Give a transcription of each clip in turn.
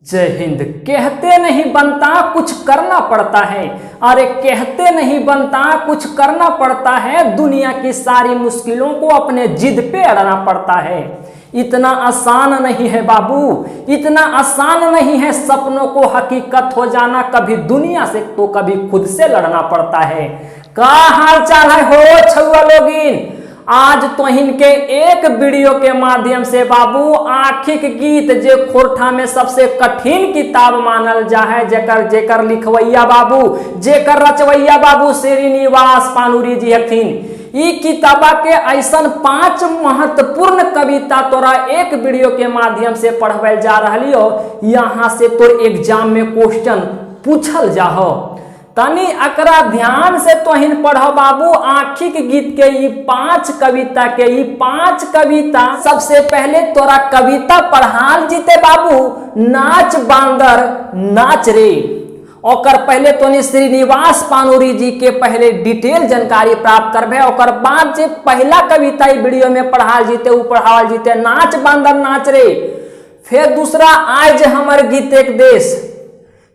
जय हिंद। कहते नहीं बनता कुछ करना पड़ता है, अरे कहते नहीं बनता कुछ करना पड़ता है, दुनिया की सारी मुश्किलों को अपने जिद पे अड़ना पड़ता है। इतना आसान नहीं है बाबू, इतना आसान नहीं है सपनों को हकीकत हो जाना, कभी दुनिया से तो कभी खुद से लड़ना पड़ता है। का हाल चाल है हो छुआ लोगिन? आज तोहिन के एक वीडियो के माध्यम से बाबू आखिक गीत जे खोरठा में सबसे कठिन किताब मानल जा है, जेकर जेकर लिखवैया बाबू, जेकर रचवैया बाबू श्रीनिवास पानुरी जी हथिन। ई किताबा के ऐसन 5 महत्वपूर्ण कविता तोरा एक वीडियो के माध्यम से पढ़वे जा रही हो। यहाँ से तोर एग्जाम में क्वेश्चन पूछल जा हो, तनी अकरा ध्यान से तोहिन पढ़ो बाबू। आखिक गीत के ये 5 कविता के ये 5 कविता सबसे पहले तोरा कविता पढ़ाल जीते बाबू, नाच बांदर नाच रे। और पहले तोनी श्रीनिवास पानुरी जी के पहले डिटेल जानकारी प्राप्त करबे, और बाद जे पहला कविता वीडियो में पढ़ाल जीते वो पढ़ावल जीते नाच बांदर नाच रे। फिर दूसरा आज हमर गीत एक देश,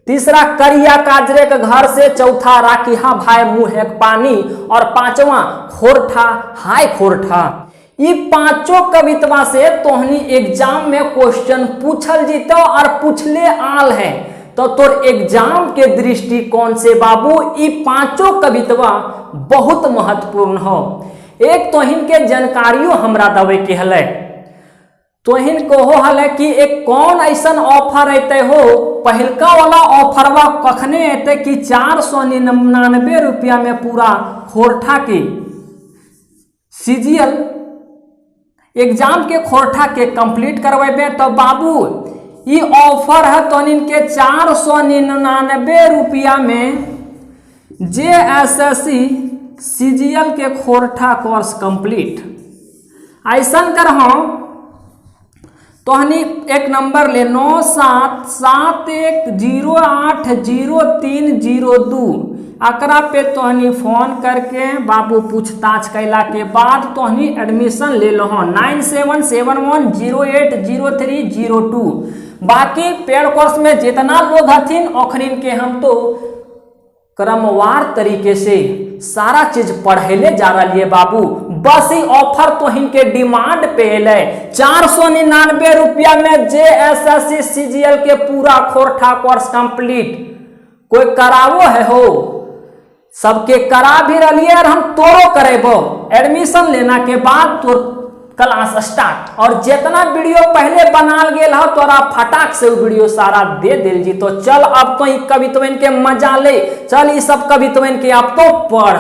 तीसरा करिया काजरे के घर से, चौथा राखिहा भाई मुंह एक पानी, और 5वां खोरठा हाय खोरठा। ये 5 कविता से तोहनी एग्जाम में क्वेश्चन पूछल जीतो और पूछले आल है। तो तोर एग्जाम के दृष्टिकोण से बाबू ये 5 कविता बहुत महत्वपूर्ण हो। एक तोहिन के जानकारियों हमरा दवे के हले, तोहिन कहो हले कि एक कौन ऐसा ऑफर अते हो। पहलका वाला ऑफरवा कखने अते कि 499 रुपया में पूरा खोरठा के सीजीएल एग्जाम के खोरठा के कंप्लीट करवेबे। तो बाबू ये ऑफर है तोनिन के 499 रुपया में जेएसएससी सीजीएल के खोरठा कोर्स कंप्लीट। ऐसा करहो तोहनी एक नंबर ले 9771080302 अकरा पे तोहनी फोन करके बाबू पूछताछ कैला के बाद तोहनी एडमिशन ले लो 9771080302। बाकी पेड कोर्स में जितना लोग हथिन ओखरिन के हम तो क्रमवार तरीके से सारा चीज पढ़ेले जा रही है बाबू। बस ही ऑफर तोहिन के डिमांड पे ले 499 रुपया में जेएसएससी सीजीएल के पूरा खोरठा कोर्स कंप्लीट। कोई करावो है हो, सबके करा भी रहिए और हम तोरो करेबो। एडमिशन लेना के बाद तो क्लास स्टार्ट, और जितना वीडियो पहले बनाल गेल हो तोरा फटाक से वीडियो सारा दे दिल जी। तो चल अब तो कवितवन के मजा ले, चल ये सब कवितवन के अब तो पढ़।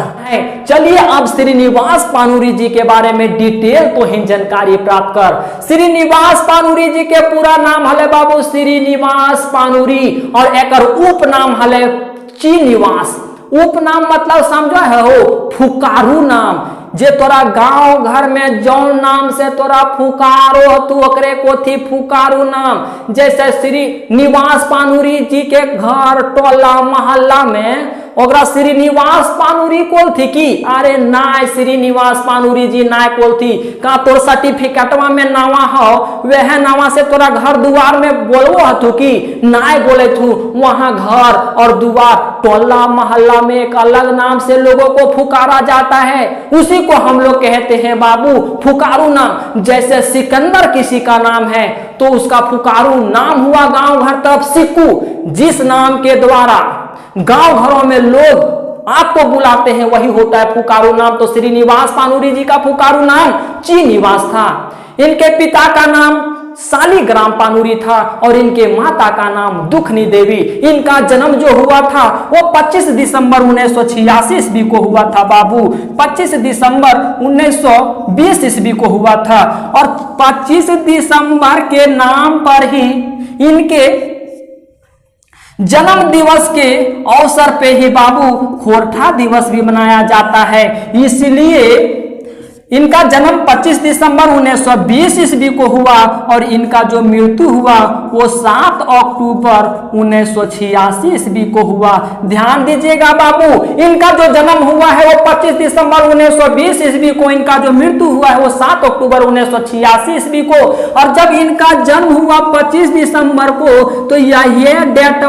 चलिए अब श्रीनिवास पानुरी जी के बारे में डिटेल तो ही जानकारी प्राप्त कर। श्रीनिवास पानुरी जी के पूरा नाम हले बाबू श्रीनिवास पानुरी, और एक उपनाम हले चीनिवास। उपनाम मतलब समझो है हो फुकारू नाम, जे तोरा गांव घर में जौन नाम से तोरा फुकारो तू ओकरे कोथी फुकारू नाम। जैसे श्रीनिवास पानुरी जी के घर टोला मोहल्ला में ओकरा श्रीनिवास पानुरी कोल थी की, अरे नाय श्रीनिवास पानुरी जी नाय कोल थी का तोर सर्टिफिकेटवा में नावा हो वह नावा से तोरा घर दुआर में बोलवो हतु की नाय बोले थू। वहां घर और दुआर टोला मोहल्ला में एक अलग नाम से लोगों को फुकारा जाता है, उसी को हम लोग कहते हैं बाबू फुकारू नाम। जैसे सिकंदर किसी का नाम है तो उसका फुकारू नाम हुआ गांव घर तरफ सिक्कू, जिस नाम के द्वारा गांव घरों में लोग आपको बुलाते हैं वही होता है फुकारू नाम। तो श्रीनिवास पानुरी जी का फुकारू नाम चीनिवास था। इनके पिता का नाम शालिग्राम पानुरी था और इनके माता का नाम दुखनी देवी। इनका जन्म जो हुआ था वो 25 दिसंबर 1986 ईस्वी को हुआ था बाबू। 25 दिसंबर 1920 ईस्वी को हुआ था, और 25 दिसंबर के नाम पर ही इनके जन्म दिवस के अवसर पे ही बाबू खोरठा दिवस भी मनाया जाता है। इसलिए इनका जन्म 25 दिसंबर 1920 ईस्वी को हुआ और इनका जो मृत्यु हुआ वो 7 अक्टूबर 1986 ईस्वी को हुआ। ध्यान दीजिएगा बाबू, इनका जो जन्म हुआ है वो 25 दिसंबर 1920 ईस्वी को, इनका जो मृत्यु हुआ है वो 7 अक्टूबर 1986 ईस्वी को। और जब इनका जन्म हुआ 25 दिसंबर को, तो ये डेट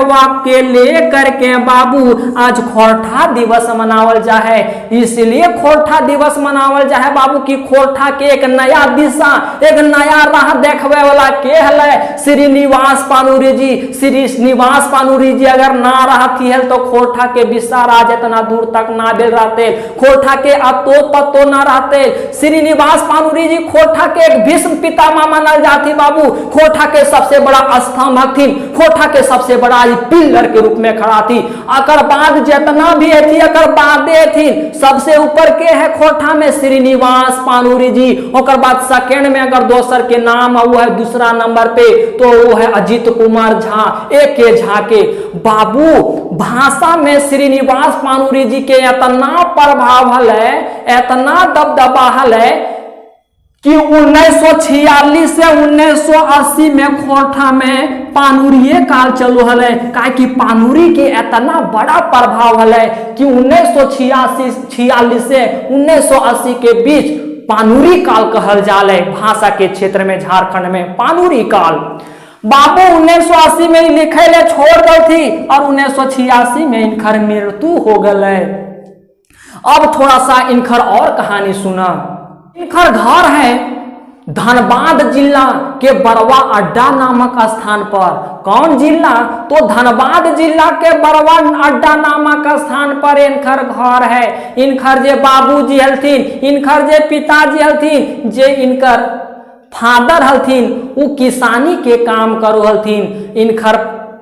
के लेकर के बाबू आज खोरठा दिवस मनावल जा है। इसलिए खोरठा दिवस मनावल जा है बाबू की खोरठा के एक नया दिशा, एक नया राह देखवे वाला के हले श्रीनिवास पानुरी जी। श्रीनिवास पानुरी जी अगर ना रहती है तो खोरठा के विस्तार आज इतना दूर तक ना बेल रहते, खोरठा के अतो पतो ना रहते। श्रीनिवास पानुरी जी खोरठा के एक भीष्म पितामह मानल जाती बाबू। खोरठा के सबसे बड़ा स्तंभ थी, खोरठा के सबसे बड़ा पिलर के रूप में खड़ा थी। अकर बाद जितना भी थी, अकर बादे थी, सबसे ऊपर के है खोरठा में श्रीनिवास पानुरी जी। ओकर बाद सेकंड में अगर दोसर के नाम वो है दूसरा नंबर पे, तो वो है अजीत कुमार झा, एक के झा के। बाबू भाषा में श्रीनिवास पानुरी जी के इतना प्रभाव है, इतना दबदबा है कि 1946 से 1980 में खोरठा में पानुरिये काल चलो हले। काहे कि पानुरी के इतना बड़ा प्रभाव है कि 1946 से 1980 के बीच पानुरी काल कहल जाले। भाषा के क्षेत्र में झारखंड में पानुरी काल बाबू 1980 में लिखे ले छोड़ गई थी और 1986 में इनकर मृत्यु हो गए। अब थोड़ा सा इनकर और कहानी सुना। इनकर घर है धनबाद जिला के बरवा अड्डा नामक स्थान पर। कौन जिला? तो धनबाद जिला के बरवा अड्डा नामक स्थान पर इनकर घर है। इनकर जे बाबूजी हलथिन, इनकर जे पिताजी हलथिन, जे इनकर फादर हलथिन, वो किसानी के काम करो हलथिन। इनकर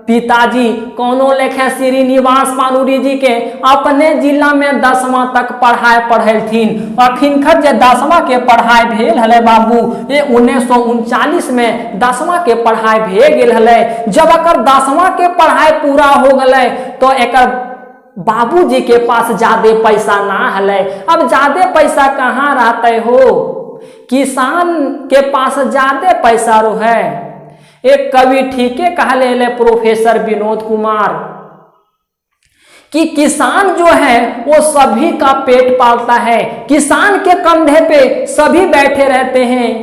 पिताजी कोनो लेखे श्रीनिवास पानुरी जी के अपने जिला में 10वां तक पढ़ाई पढ़ेलथिन। और इनकर जे 10वां के पढ़ाई भेल हले बाबू, ये 1939 में 10वां के पढ़ाई भे गेल हले। जब अकर 10वां के पढ़ाई पूरा हो गए तो एकर बाबूजी के पास ज्यादा पैसा ना हले। अब ज्यादा पैसा कहाँ रहते हो, किसान के पास ज्यादा पैसा रो है। एक कवि ठीके कहले ले प्रोफेसर विनोद कुमार कि किसान जो है वो सभी का पेट पालता है, किसान के कंधे पे सभी बैठे रहते हैं,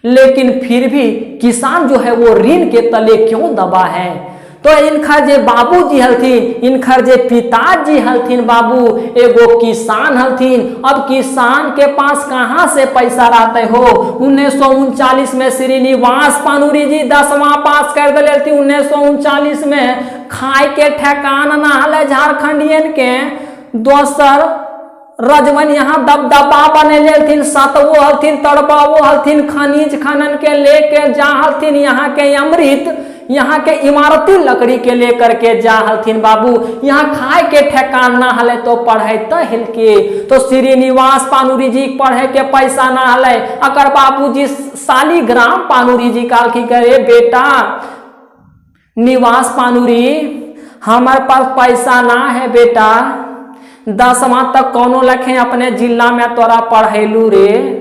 लेकिन फिर भी किसान जो है वो ऋण के तले क्यों दबा है। तो इनकर जे बाबूजी हलथिन, इनकर जे पिताजी हलथिन बाबू, एगो किसान हलथिन। अब किसान के पास कहाँ से पैसा रहते हो। 1939 में श्रीनिवास पानुरी जी 10वां पास कर दिले। 1939 में खाए के ठेकान ना हले झारखंडियन के। दोसर रजवन यहाँ दबदबा बने सतवो हलथिन, तड़पावो हलथिन, खनिज खनन के लेके जा हलथिन। यहाँ के अमृत, यहाँ के इमारती लकड़ी के लेकर के जा हलथिन बाबू। यहाँ खाए के ठेकान ना हले तो पढ़े हिल के। तो श्रीनिवास पानुरी जी पढ़े के पैसा ना हले। अकर बाबूजी शालिग्राम पानुरी जी काल की करे, बेटा निवास पानुरी हमारे पास पैसा ना है बेटा, 10वां तक कोनो लखे अपने जिला में तोरा पढ़ेलू रे,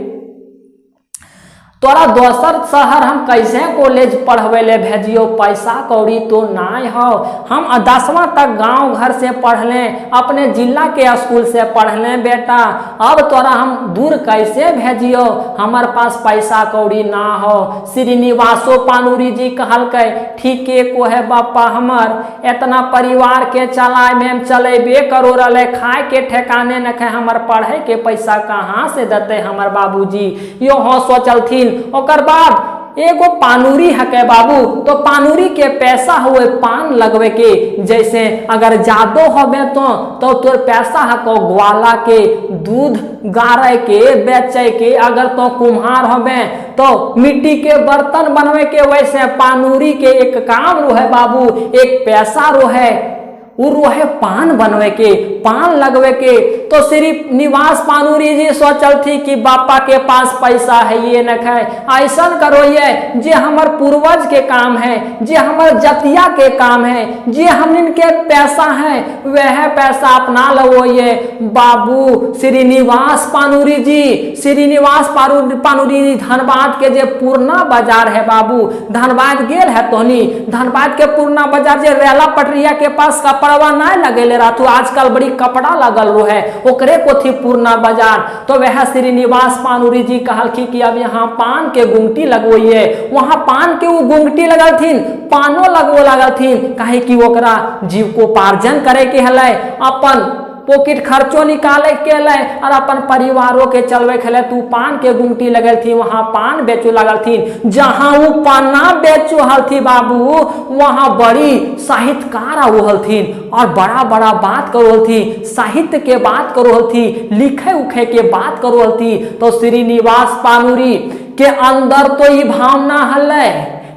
तोरा दोसर शहर हम कैसे कॉलेज पढ़वे ले भेजियो, पैसा कौड़ी तो ना हो। हम 10वां तक गांव घर से पढ़ लें, अपने जिला के स्कूल से पढ़ लें बेटा, अब तोरा हम दूर कैसे भेजियो, हमारे पास पैसा कौड़ी ना हो। श्रीनिवासो पानुरी जी कहलकै ठीके को है बापा, हमर इतना परिवार के चलाए में चलेबे करो रहे, खाए के ठेकाने न खे, हमर पढ़े के पैसा कहाँ से देते हमर बाबूजी। यो हो सोचलथिन। ओकर बाद एगो पानुरी हके बाबू, तो पानुरी के पैसा हुए पान लगवे के, जैसे अगर जादो होबे तो तोर पैसा हको ग्वाला के दूध गारे के बेचे के, अगर तो कुम्हार होबे तो मिट्टी के बर्तन बनवे के, वैसे पानुरी के एक काम रो है बाबू, एक पैसा रो है। उ रोहे पान बनवे के, पान लगवे के। तो श्रीनिवास पानुरी जी सोचल थी कि बापा के पास पैसा है ये न खाए, ऐसा करो ये जे हमर पूर्वज के काम है, जे हमर जतिया के काम है, जे हम के पैसा है वह पैसा अपना लो। ये बाबू श्रीनिवास पानुरी जी, श्रीनिवास पानुरी जी धनबाद के जे पूर्णा बाजार है बाबू, धनबाद गेल है तोहनी, धनबाद के पूर्णा बाजार जे रेला पटरिया के पास कपड़वा नहीं लगेले रहतु, आजकल बड़ी कपड़ा लगल रो है, ओकरे को थी पूर्णा बाजार। तो वह श्रीनिवास पानुरी जी कहलखी कि अब यहाँ पान के गुंगटी लगवइए। वहां पान के वो गुंगटी लगलथिन, पानो लगवो लगलथिन, काहे कि ओकरा जीविकोपार्जन करे के हलै, अपन पॉकेट खर्चो निकाले के ले और अपन परिवारों के चलवे के लिए तू पान के गुंगटी लगल थी, वहां पान बेचो लगल थी। जहां वो पाना बेचो हल थी बाबू, वहां बड़ी साहित्यकार आवल थी और बड़ा बड़ा बात करो थी, साहित्य के बात करो थी, लिखे उखे के बात करो थी। तो श्रीनिवास पानुरी के अंदर तो ये भावना हलै,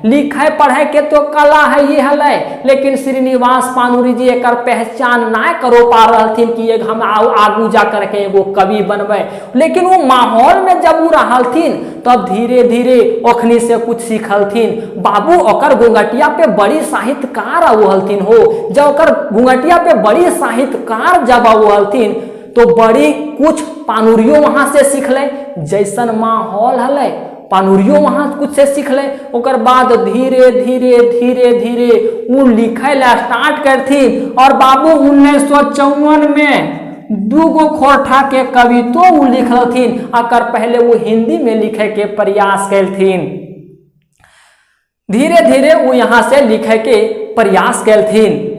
लिखे पढ़े के तो कला है ये हलै, लेकिन श्रीनिवास पानुरी जी एक पहचान ना करो पा रहे थे कि हम आगू जा करके एगो कवि बनबे। लेकिन वो माहौल में जब वो रहलथिन तब धीरे धीरे ओखनी से कुछ सीखलथिन। बाबू ओकर घुंघटिया पे बड़ी साहित्यकार आवलथिन हो, जब ओकर घुंघटिया पे बड़ी साहित्यकार जब आवलथिन तो बड़ी कुछ पानुरियों वहां से सीखले, जैसन माहौल हलै पानुरियों वहां कुछ से सीख ले। ओकर बाद धीरे धीरे धीरे धीरे वो लिखे ला स्टार्ट करथी और बाबू 1954 में दूगो खोरठा के कवितो वो लिखलथिन, अकर पहले वो हिंदी में लिखे के प्रयास कैलथिन। धीरे धीरे वो यहाँ से लिखे के प्रयास कैलथिन।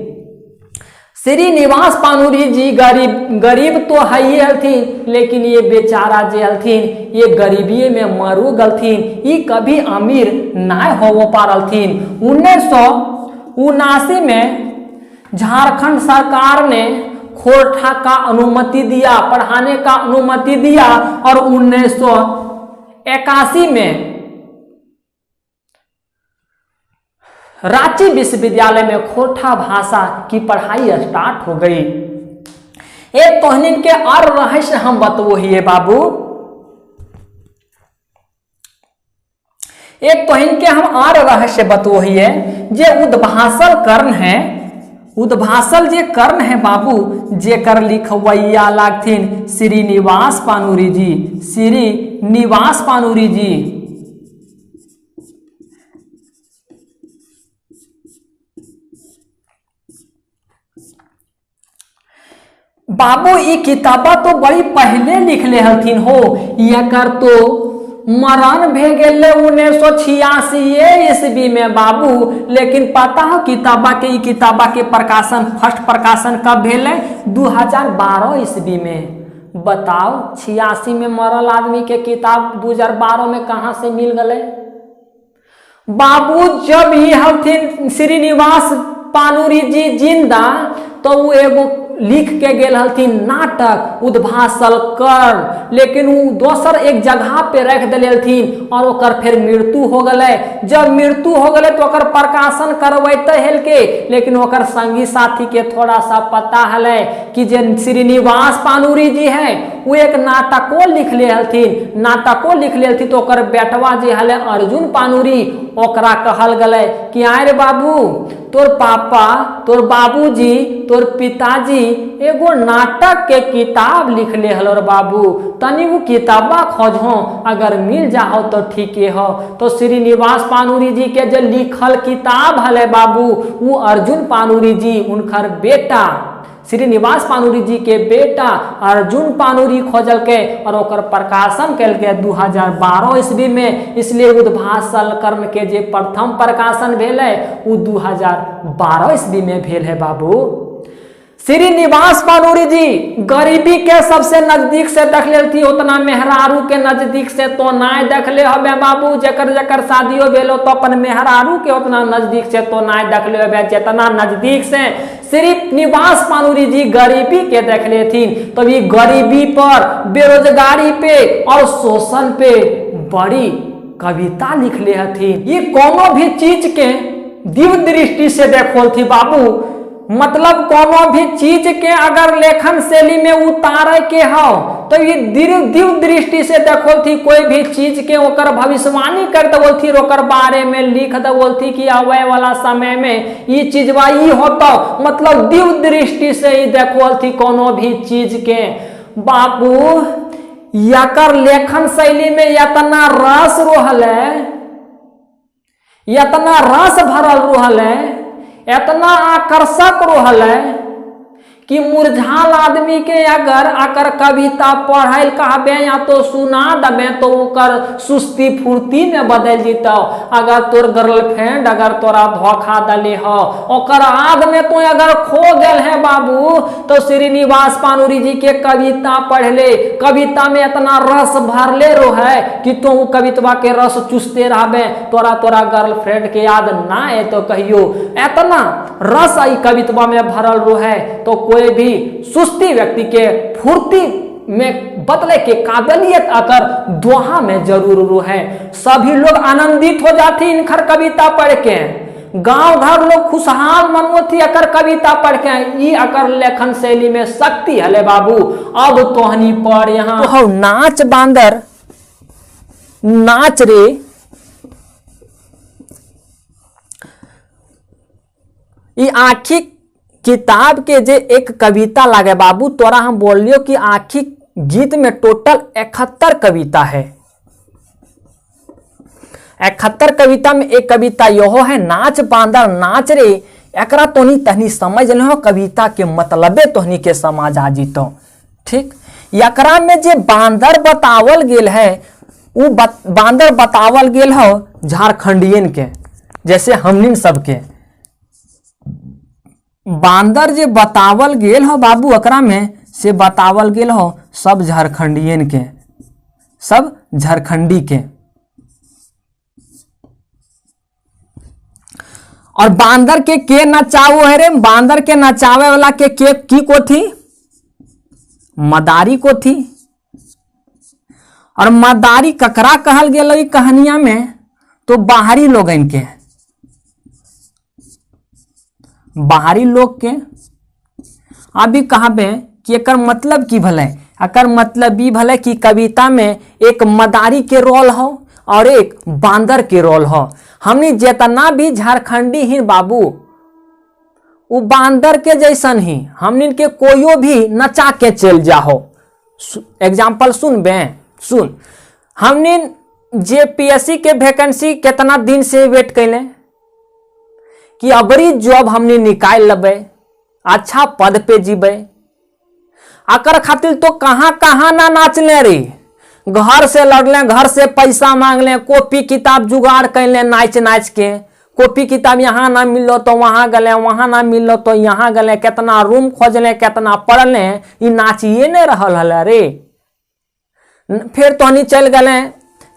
श्रीनिवास पानुरी जी गरीब तो है ही हलथिन, लेकिन ये बेचारा जे हलथिन ये गरीबी में मरू गलथिन, ये कभी अमीर ना हो पा रलथिन। 1979 में झारखंड सरकार ने खोरठा का अनुमति दिया, पढ़ाने का अनुमति दिया और 1981 में रांची विश्वविद्यालय में खोरठा भाषा की पढ़ाई स्टार्ट हो गई। एक तोहनीन के और रहस्य हम बतवो बाबू, एक तोहनीन के हम और रहस्य बतवो जे उद्भाषल कर्ण है, उद्भाषल जे कर्ण है बाबू, जेकर लिखवैया लागथिन श्रीनिवास पानुरी जी, श्रीनिवास पानुरी जी। बाबू ये किताबा तो बड़ी पहले लिख ले हलथिन हो, यकर तो मरण भे गेले 1986 ईस्वी में बाबू। लेकिन पता हो किताबा के प्रकाशन फर्स्ट प्रकाशन कब भेले? 2012 ईस्वी में। बताओ 86 में मरल आदमी के किताब 2012 में कहाँ से मिल गए बाबू? जब ही हलथिन श्रीनिवास पानुरी जी जिंदा तो वो एगो लिख के गेल हलथिन नाटक उद्भाषल कर्ण, लेकिन वो दोसर एक जगह पे रख दिलथिन और ओकर फिर मृत्यु हो गए। जब मृत्यु हो गए तो ओकर प्रकाशन करवैते हेल के, लेकिन ओकर संगी साथी के थोड़ा सा पता हलै कि जे श्रीनिवास पानुरी जी है वो एक नाटको लिख ले हलथिन, नाटको लिख ले हलथिन। तो ओकर बेटवा जे हलै अर्जुन पानुरी, ओकरा कहल गले कि आय रे बाबू तोर पापा, तोर बाबूजी, तोर पिताजी एगो नाटक के किताब लिख ले हलो रे बाबू, तनी वो किताबा खोजो, अगर मिल जाओ तो ठीक हो। तो श्रीनिवास पानुरी जी के जो लिखल किताब हले बाबू, वो अर्जुन पानुरी जी उनकर बेटा श्रीनिवास पानुरी जी के बेटा अर्जुन पानुरी खोजल के और ओकर प्रकाशन कल के 2012 ईस्वी में। इसलिए उद्भाषल कर्म के जे प्रथम प्रकाशन भेले वो 2012 ईस्वी में भेल है बाबू। श्रीनिवास पानुरी जी गरीबी के सबसे नजदीक से देख ले थी, उतना मेहरारू के नजदीक से तो ना देख ले हबे बाबू। जकर जकर शादियों भेलो तो अपन मेहरारू के उतना नजदीक से तो ना देख ले हबे, जितना नजदीक से श्रीनिवास पानुरी जी गरीबी के देख लेथिन। तो ये गरीबी पर, बेरोजगारी पे और शोषण पे बड़ी कविता लिख ले हथिन। ये कोनो भी चीज के दिव्य दृष्टि से देखो थी बाबू। मतलब कोनो भी चीज के अगर लेखन शैली में उतारे के हो तो ये दिव्य दृष्टि से देखो थी, कोई भी चीज के ओकर भविष्यवाणी कर दो थी, ओकर बारे में लिख दो थी कि आवे वाला समय में ये चीजवा ये होता, मतलब दिव्य दृष्टि से ही देखो थी कोनो भी चीज के। बाबू याकर लेखन शैली में इतना रस रहल है, इतना रस भरल रहल है, इतना आकर्षक रहल है कि मुरझाल आदमी के अगर आकर कविता पढ़ल कहबे या तो सुना दबे तो ओकर सुस्ती फुर्ती में बदल जीतो। अगर तोर गर्लफ्रेंड अगर तोरा धोखा दले हो, ओकर आग में तो अगर खो गल है बाबू, तो श्रीनिवास पानुरी जी के कविता पढ़ ले, कविता में इतना रस भरले रो है कि तू कविता के रस चूसते रहबे, तोरा गर्लफ्रेंड के याद ना आए तो कहियो। इतना रस आई कविता में भरल रो है तो कोई भी सुस्ती व्यक्ति के फुर्ती में बदले के काबिलियत अगर दोहा में जरूर है। सभी लोग आनंदित हो जाती इनकर कविता पढ़ के, गांव घर लोग खुशहाल मनोती अकर कविता पढ़ के। ये अकर लेखन शैली में शक्ति हले बाबू। अब तोहनी पर यहाँ तो नाच बांदर नाच रे, ये आखिर किताब के जे एक कविता लागे बाबू, तोरा हम बोलियो कि आखिर गीत में टोटल 71 कविता है। 71 कविता में एक कविता यहो है नाच बांदर नाच रे। एकरा तोनी तहनी समझ लो, कविता के मतलबे तोहनी के समझ आ जीतो। ठीक, एकरा में जे बांदर बतावल गेल है वो बांदर बतावल गेल हो झारखंडियन के, जैसे हमनिन सबके बांदर जे बतावल गेल हो बाबू, एकरा में से बतावल गेल हो सब झारखंडियन के, सब झारखंडी के। और बांदर के नचावो है रे, बांदर के नचावे वाला के की को थी, मदारी को थी। और मदारी ककरा कहल गेल कहानिया में, तो बाहरी लोगन के, बाहरी लोग के। अभी कहबे कि एकर मतलब की भले, एकर मतलब ई भले कि कविता में एक मदारी के रोल हो और एक बांदर के रोल हो। हमनी जितना भी झारखंडी ही बाबू वो बांदर के जैसन ही, हमनी के कोयो भी नचा के चल जाओ। एग्जाम्पल सुन बे, सुन, हमनी जेपीएससी के वैकेंसी कितना दिन से वेट कैले कि अबरी जॉब हमने निकाल लेबे, अच्छा पद पे जीबे। आकर खातिर तो कहाँ कहाँ ना नाचले रे, घर से लड़ले, घर से पैसा मांग ले, कॉपी किताब जुगाड़ कर ले नाच नाच के। कॉपी किताब यहाँ ना मिलो तो वहाँ गले, वहाँ ना मिलो तो यहाँ गले, कितना रूम खोजले, कितना पढ़ले, ये नाचिए नहीं रहल हल रे। फिर तो नहीं चल गए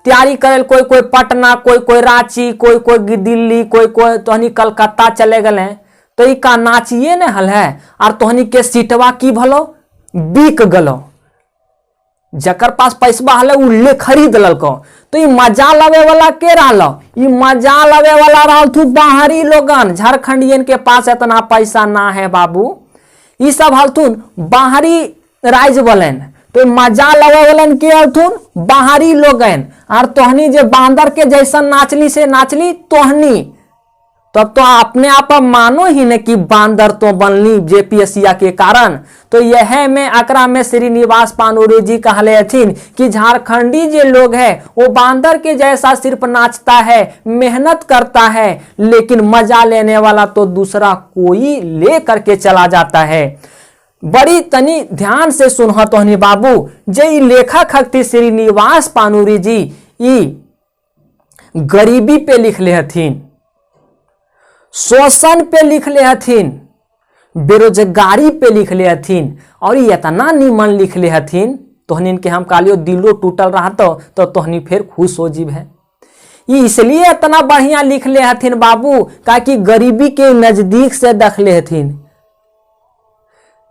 तैयारी करे, कोई कोई पटना, कोई रांची, कोई दिल्ली, कोई तोहनी कलकत्ता चले गए। तो ई का नाचिए ने हल है, और तोहनी के सीटवा की भलो बिक गलो। जकर पास पैसा हल उ ले खरीद ललको। तो ई मजा लवे वाला के रहलो, ई मजा लवे वाला रहल तू बाहरी लोगन। झारखंडियन के पास इतना पैसा ना है बाबू, ई सब हलथुन बाहरी राइज बोलन। तो मजा लवे वालन के हलथुन बाहरी लोगन। और तोहनी जे बांदर के जैसा नाचली से नाचली तोहनी, तब तो अपने आप मानो ही न कि बांदर तो बनली जेपीएससीया के कारण। तो यह में अकरा में श्रीनिवास पानुरी जी कहले हथिन कि झारखंडी जे लोग है वो बांदर के जैसा सिर्फ नाचता है, मेहनत करता है, लेकिन मजा लेने वाला तो दूसरा कोई ले करके चला जाता है। बड़ी तनी ध्यान से सुनह तोहनी बाबू, जे लेखक हकती श्रीनिवास पानुरी जी ई गरीबी पे लिख ले हथिन, शोषण पे लिख ले हथिन, बेरोजगारी पे लिख ले हथिन। और ये इतना निमन लिख ले हथिन, तोहनी के हम कालियो दिलो टूटल रहा तो तोहनी फिर खुश हो जीव है। ये इसलिए इतना बढ़िया लिख ले हथिन बाबू, ताकि गरीबी के नजदीक से देख ले हथिन।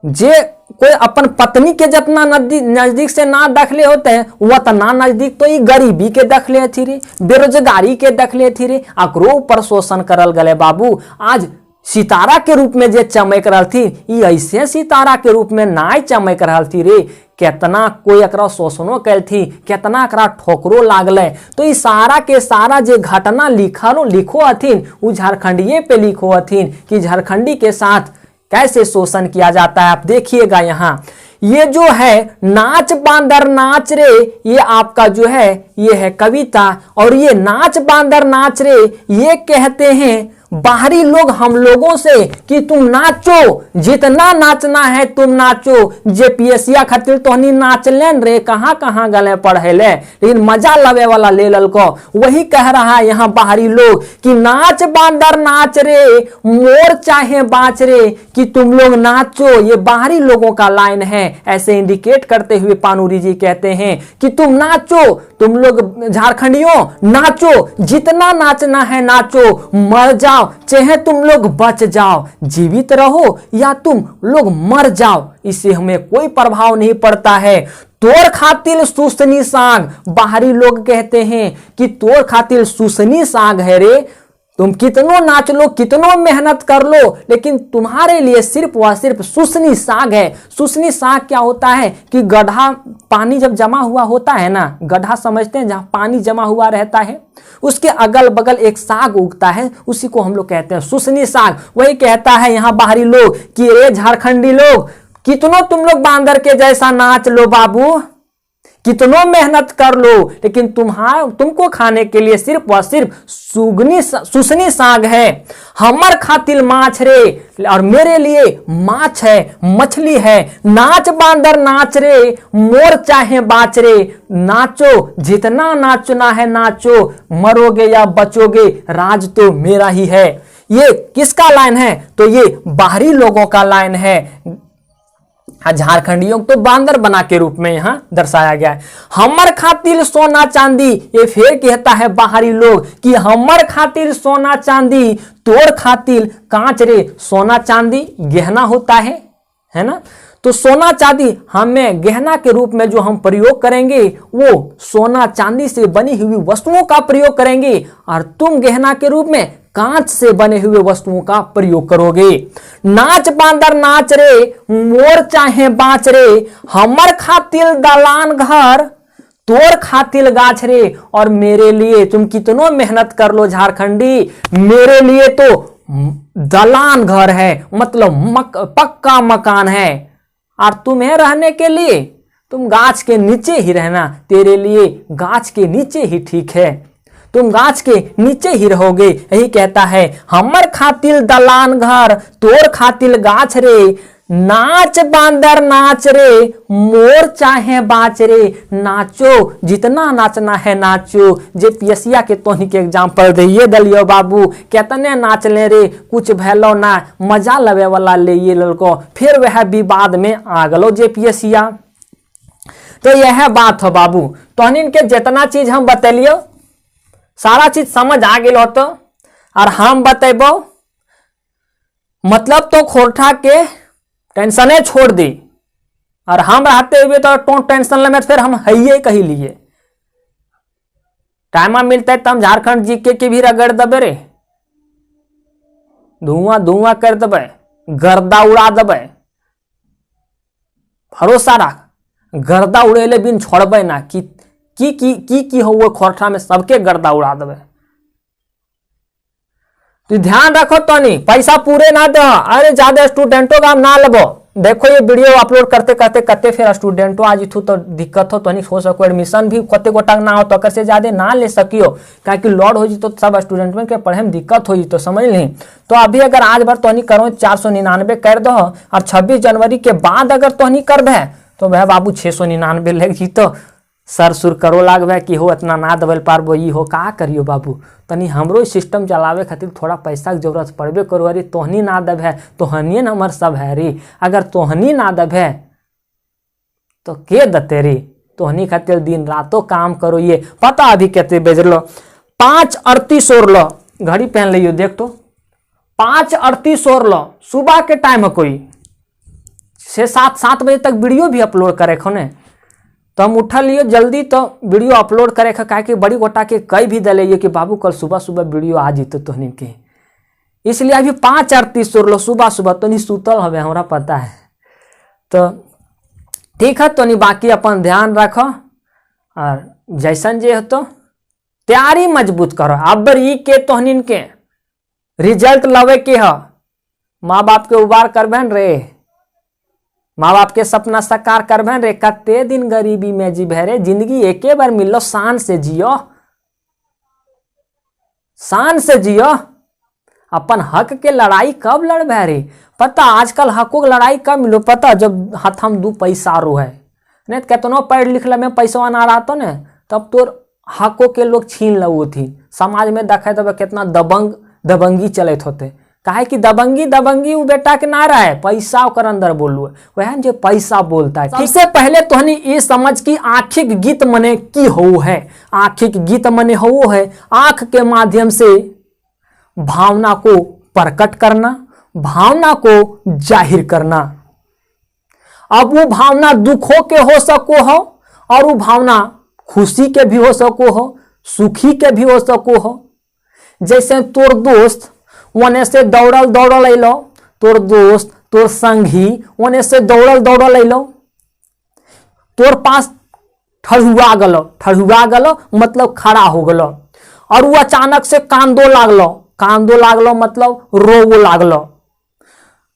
जे कोई अपन पत्नी के जितना नजदीक से ना दखले होते हैं, वह तना नजदीक तो ये गरीबी के दखले थी रे, बेरोजगारी के दखले थी रे, अकरो ऊपर शोषण करल गले बाबू। आज सितारा के रूप में जे चमक रही थी, ये ऐसे सितारा के रूप में नाय चमक रही थी रे। कितना कोई एकरा शोषणो कैल थी, कितना एकरा ठोकरो लागले। तो ये सारा के सारा जे घटना लिखो हथिन वो झारखंडिये पे लिखो हथिन कि झारखंडी के साथ कैसे शोषण किया जाता है। आप देखिएगा यहाँ ये जो है नाच बांदर नाच रे, ये आपका जो है ये है कविता। और ये नाच बांदर नाच रे ये कहते हैं बाहरी लोग हम लोगों से कि तुम नाचो, जितना नाचना है तुम नाचो। जेपीएससीया खातिर तोहनी नाच लेन रे, कहाँ कहाँ गले पढ़े ले, लेकिन मजा लगे वाला ले लल को। वही कह रहा है यहाँ बाहरी लोग कि नाच बांदर नाच रे, मोर चाहे बाँच रे, कि तुम लोग नाचो। ये बाहरी लोगों का लाइन है, ऐसे इंडिकेट करते हुए पानूरी जी कहते हैं कि तुम नाचो, तुम लोग झारखंडियों नाचो, जितना नाचना है नाचो, मर जाओ चाहे तुम लोग बच जाओ, जीवित रहो या तुम लोग मर जाओ, इससे हमें कोई प्रभाव नहीं पड़ता है। तोर खातिर सुसनी साग, बाहरी लोग कहते हैं कि तोर खातिर सुसनी साग है रे। तुम कितनो नाच लो, कितनो मेहनत कर लो, लेकिन तुम्हारे लिए सिर्फ व सिर्फ सुसनी साग है। सुसनी साग क्या होता है कि गड्ढा, पानी जब जमा हुआ होता है ना, गड्ढा समझते हैं जहाँ पानी जमा हुआ रहता है, उसके अगल बगल एक साग उगता है, उसी को हम लोग कहते हैं सुसनी साग। वही कहता है यहाँ बाहरी लोग कि रे झारखंडी लोग, कितनो तुम लोग बांदर के जैसा नाच लो बाबू, कितनो मेहनत कर लो, लेकिन तुमको खाने के लिए सिर्फ व सिर्फ सुसनी साग है। हमर खातिर माछ रे, और मेरे लिए माछ है, मछली है। नाच बांदर नाच रे, मोर चाहे बाँच रे, नाचो, जितना नाचना है नाचो, मरोगे या बचोगे, राज तो मेरा ही है। ये किसका लाइन है? तो ये बाहरी लोगों का लाइन है। झारखंडियों को तो बांदर बना के रूप में यहाँ दर्शाया गया है। हमर खातिर सोना चांदी, ये फिर कहता है बाहरी लोग कि हमर खातिर सोना चांदी, तोर खातिर कांच रे। सोना चांदी गहना होता है ना, तो सोना चांदी हमें गहना के रूप में जो हम प्रयोग करेंगे वो सोना चांदी से बनी हुई वस्तुओं का प्रयोग करेंगे, और तुम गहना के रूप में कांच से बने हुए वस्तुओं का प्रयोग करोगे। नाच बांदर नाच रे, मोर चाहे बाँच रे, हमर खातिर दलान घर, तोर खातिर गाछ रे। और मेरे लिए तुम कितनो मेहनत कर लो झारखंडी, मेरे लिए तो दलान घर है, मतलब पक्का मकान है। और तुम्हें रहने के लिए तुम गाछ के नीचे ही रहना, तेरे लिए गाछ के नीचे ही ठीक है, तुम गाछ के नीचे ही रहोगे। यही कहता है हमर खातिर दलान घर, तोर खातिर गाछ रे। नाच बांदर नाच रे, मोर चाहे बाँच रे, नाचो, जितना नाचना है नाचो। जेपीएससीया के तोहनी के एग्जाम्पल दिए दलियो बाबू, कितने नाच ले रे, कुछ भैलो ना, मजा लगे वाला ले ये लड़को, फिर वह विवाद में आ गलो जेपीएससीया। तो यह बात हो बाबू, तोहनी के जितना चीज हम बतलियो सारा चीज समझ आ गए हो, तो और हम बतेबो मतलब तो खोरठा के टेंशने छोड़ दी, और हम रहते हुए तो टेंशन ले, फिर हम हइये कही लिए। टाइम मिलता है तो हम झारखंड जीके के भी रगड़ दबे रे, धुआं धुआं कर दबे, गर्दा उड़ा दबे। भरोसा रख, गर्दा उड़ेले बिन छोड़बे ना की हो वो खोरठा में सबके गर्दा उड़ा देवे। तो ध्यान रखो तोनी, पैसा पूरे ना दे, अरे ज्यादा स्टूडेंटों का ना लेबो। देखो ये वीडियो अपलोड करते करते कते फिर स्टूडेंटों आज इथु तो दिक्कत हो, तोनी हो सको एडमिशन भी कते गोटाक ना हो तो अकर से ज्यादा ना ले सकियो, काहे लोड हो जी तो सब स्टूडेंट में के पढ़े में दिक्कत हो जी, तो समझ ली। तो अभी अगर आज भर तोनी करो 499 कर दो, और 26 जनवरी के बाद अगर तोनी कर दे तो वह बाबू 699 लग जी, तो सर सुर करो लागबे कि हो इतना ना दबल पारबो, ई हो का करियो बाबू। तनी हमरो सिस्टम चलावे खातिर थोड़ा पैसा की जरूरत पड़बे करो। अरे तोहनी ना दबे, तोहनिए न हमर सब है रे, अगर तोहनी ना दबे तो के दते रे। तोहनी खातिर दिन रातों काम करो। ये पता अभी कहते बेजलो 5:38 और लो, घड़ी पहन लियो देख तो 5:38 और लो, सुबह के टाइम है, कोई 6-7 बजे तक वीडियो भी अपलोड करे खोने, तो हम उठा लियो जल्दी तो वीडियो अपलोड करे, काहे कि बड़ी गोटा के कई भी दले कि बाबू कल सुबह सुबह वीडियो आ जीतो तोहनी के। इसलिए अभी 5:38 सुरलो सुबह सुबह तो नहीं सुतल हवे, हमरा पता है। तो ठीक है, तो नहीं बाकी अपन ध्यान रखो और जैसन जे हो तो तैयारी मजबूत करो। अब ई के तोहनिन के रिजल्ट लवे के ह, माँ बाप के उबार करबेन रे, माँ बाप के सपना साकार करबेन रे। कते दिन गरीबी में जीभे रे, जिंदगी एके बार मिलो, शान से जियो, शान से जियो। अपन हक के लड़ाई कब लड़बे रे, पता आजकल हकों की लड़ाई कब मिलो, पता जब हाथ हम 2 पैसा रो है, नहीं तो कितनो पढ़ लिख में पैसा ना रहा तो न, तब तो हकों के लोग छीन लो थी। समाज में देखे तब कितना दबंगी चलत होते, काहे कि दबंगी वो बेटा के ना रहा है, पैसा ओकर अंदर बोलू वह जो पैसा बोलता है। सबसे पहले तोहनी ये समझ कि आँखिक गीत मने की हो है। आँखिक गीत मने हो है आँख के माध्यम से भावना को प्रकट करना, भावना को जाहिर करना। अब वो भावना दुखों के हो सको हो, और वो भावना खुशी के भी हो सको हो, सुखी के भी हो सको हो। जैसे तोर दोस्त ओने से दौड़ल अलो, तोर दोस्त तोर संगी ओने से दौड़ल अलो, तोर पास ठढ़ुआ गलो मतलब खड़ा हो गलो, और वो अचानक से कांदो लागलो मतलब रोवो लागलो।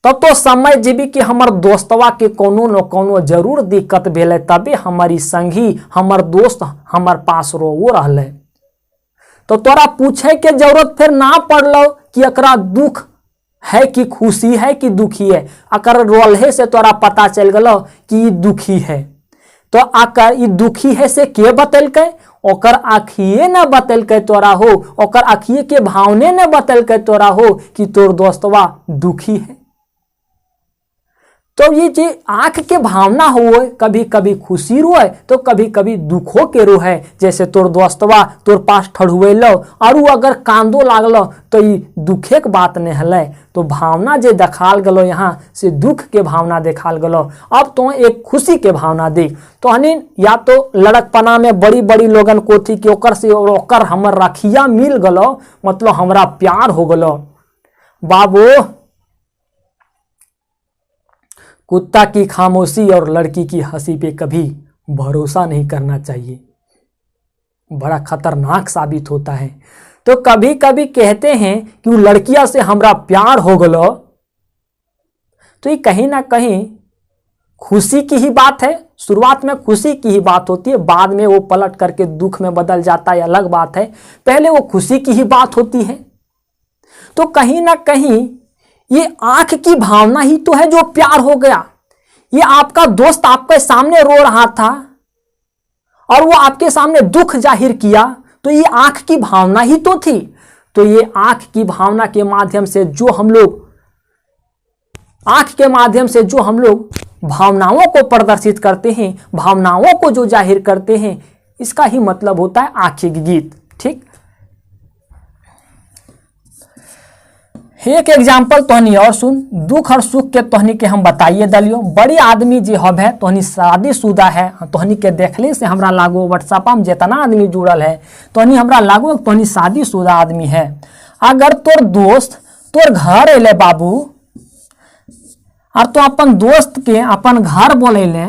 तब तो समझ जीबी कि हमर दोस्तवा के कोनो न कोनो जरूर दिक्कत भेले, तबे हमारी संगी हमर दोस्त हमर पास रोवो रहले। तो तोरा पूछे के जरूरत फिर ना पड़लो कि एकरा दुख है कि खुशी है कि दुखी है। अगर रोल्हे से तोरा पता चल गलो कि दुखी है, तो आकर ये दुखी है से के बतलकै, ओकर आँखिए न बतलकै तोरा हो, ओकर आँखिए के भावने न बतलकै तोरा हो कि तोर दोस्तवा दुखी है। तो ये जो आँख के भावना हो, कभी कभी खुशी रोए तो कभी कभी दुखों के रोए। जैसे तोर दोस्तवा तोर पास ठढ़ुएलो और वो अगर कांदो लागलो तो ये दुखे के बात नहीं हलै, तो भावना जे देखाल गलो यहाँ से दुख के भावना देखाल गलो। अब तो एक खुशी के भावना देख, तो हनिन या तो लड़कपना में बड़ी बड़ी लोगन को थी कि ओकर से ओकर हमर राखिया मिल गलो, मतलब हमरा प्यार हो गलो। बाबू कुत्ता की खामोशी और लड़की की हंसी पे कभी भरोसा नहीं करना चाहिए, बड़ा खतरनाक साबित होता है। तो कभी कभी कहते हैं कि वो लड़किया से हमरा प्यार हो गलो, तो ये कहीं ना कहीं खुशी की ही बात है। शुरुआत में खुशी की ही बात होती है, बाद में वो पलट करके दुख में बदल जाता है, अलग बात है। पहले वो खुशी की ही बात होती है। तो कहीं ना कहीं ये आंख की भावना ही तो है जो प्यार हो गया। ये आपका दोस्त आपके सामने रो रहा था और वो आपके सामने दुख जाहिर किया, तो ये आंख की भावना ही तो थी। तो ये आंख की भावना के माध्यम से जो हम लोग भावनाओं को प्रदर्शित करते हैं, भावनाओं को जो जाहिर करते हैं, इसका ही मतलब होता है आंखिक गीत। ठीक, एक एग्जाम्पल तोहनी और सुन, दुख और सुख के तोहनी के हम बताइए दलियो। बड़ी आदमी जे हब है तोहनी शादीशुदा है, तोहनी के देखले से हमरा लागो व्हाट्सएप में जितना आदमी जुड़ल है तोहनी हमरा लागो तोहनी शादीशुदा आदमी है। अगर तोर दोस्त तोर घर अले बाबू और तो अपन दोस्त के अपन घर बोले,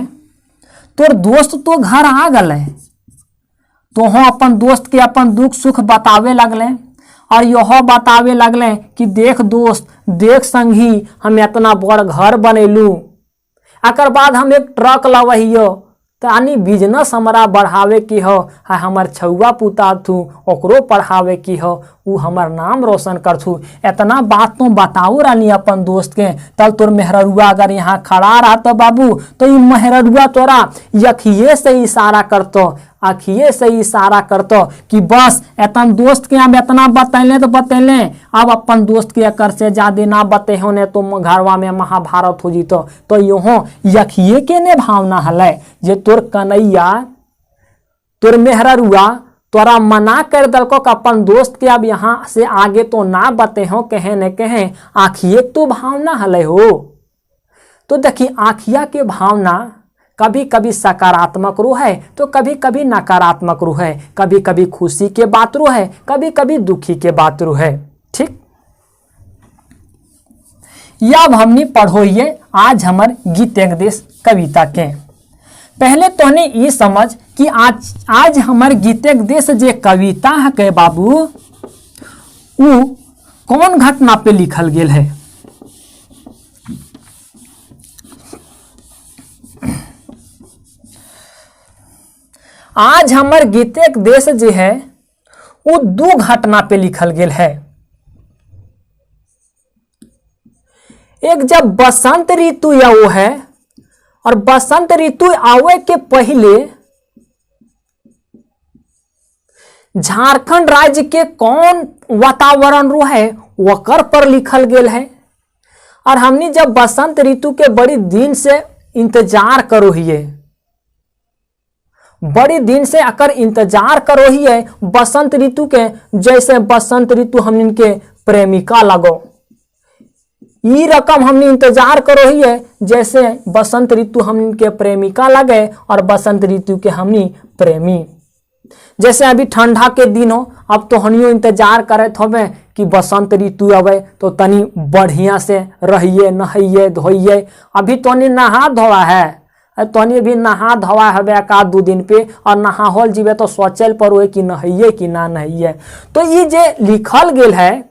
तोर दोस्त तो घर आ गए, तो हो अपन दोस्त के अपन दुख सुख बतावे लगले और यह बतावे लगले कि देख दोस्त, देख संगी, हम इतना बड़ घर बनेलू, अकर बाद हम एक ट्रक लवहियो, तानी बिजनेस हमारा बढ़ावे की हो, हमार छुआ पुता थू ओकरो पढ़ावे की हो, वो हमार नाम रोशन कर थू। इतना बात तो बताओ रानी अपन दोस्त के। तब तोर मेहररुआ अगर यहाँ खड़ा रहा तो बाबू, तो ये मेहररुआ तोरा अखिए से इशारा करतो, आखिए से इशारा करतो कि बस एतन दोस्त के अब इतना बतैले तो बतैले, अब अपन दोस्त के अकर से ज्यादा ना बते होने तो घरवा में महाभारत हो जीतो। तो यूं यखिए के ने भावना हलै जे तोर कन्हैया तोर मेहररुआ तोरा मना कर दलको कि अपन दोस्त के अब यहाँ से आगे तो ना बते हो, कहे न कहे आखिए तो भावना हलै हो। तो देखिए आखिया के भावना कभी कभी सकारात्मक रू है तो कभी कभी नकारात्मक रू है, कभी कभी खुशी के बात रू है, कभी कभी दुखी के बात रू है। ठीक, या अब हमने पढ़ो ये आज हमर गीत एक देश कविता के। पहले तो ने ये समझ कि आज हमर गीत एक देश जे कविता है के बाबू उ कौन घटना पे लिखल गेल है। आज हमर गीत एक देश जे है वो दो घटना पे लिखल गेल है। एक जब बसंत ऋतु आओ है और बसंत ऋतु आवे के पहले झारखंड राज्य के कौन वातावरण रो है वकर पर लिखल गेल है। और हमने जब बसंत ऋतु के बड़ी दिन से इंतजार करो हिए, बड़ी दिन से अकर इंतजार करो ही है बसंत ऋतु के। जैसे बसंत ऋतु हमने के प्रेमिका लगो, ये रकम हमने इंतजार करो ही है जैसे बसंत ऋतु हमने के प्रेमिका लगे और बसंत ऋतु के हमने प्रेमी। जैसे अभी ठंडा के दिन हो, अब तो हनियो इंतजार करत होबे कि बसंत ऋतु आवे तो तनी बढ़िया से रहिए, नहाइए धोइए। अभी तो नहीं नहा धोआ है, तनी भी नहा धोआ हवे एक आध दो दिन पे, और नहा होल जीवे तो सोचल पर कि नहाइए कि ना नहाइए। तो ये जे लिखल गेल है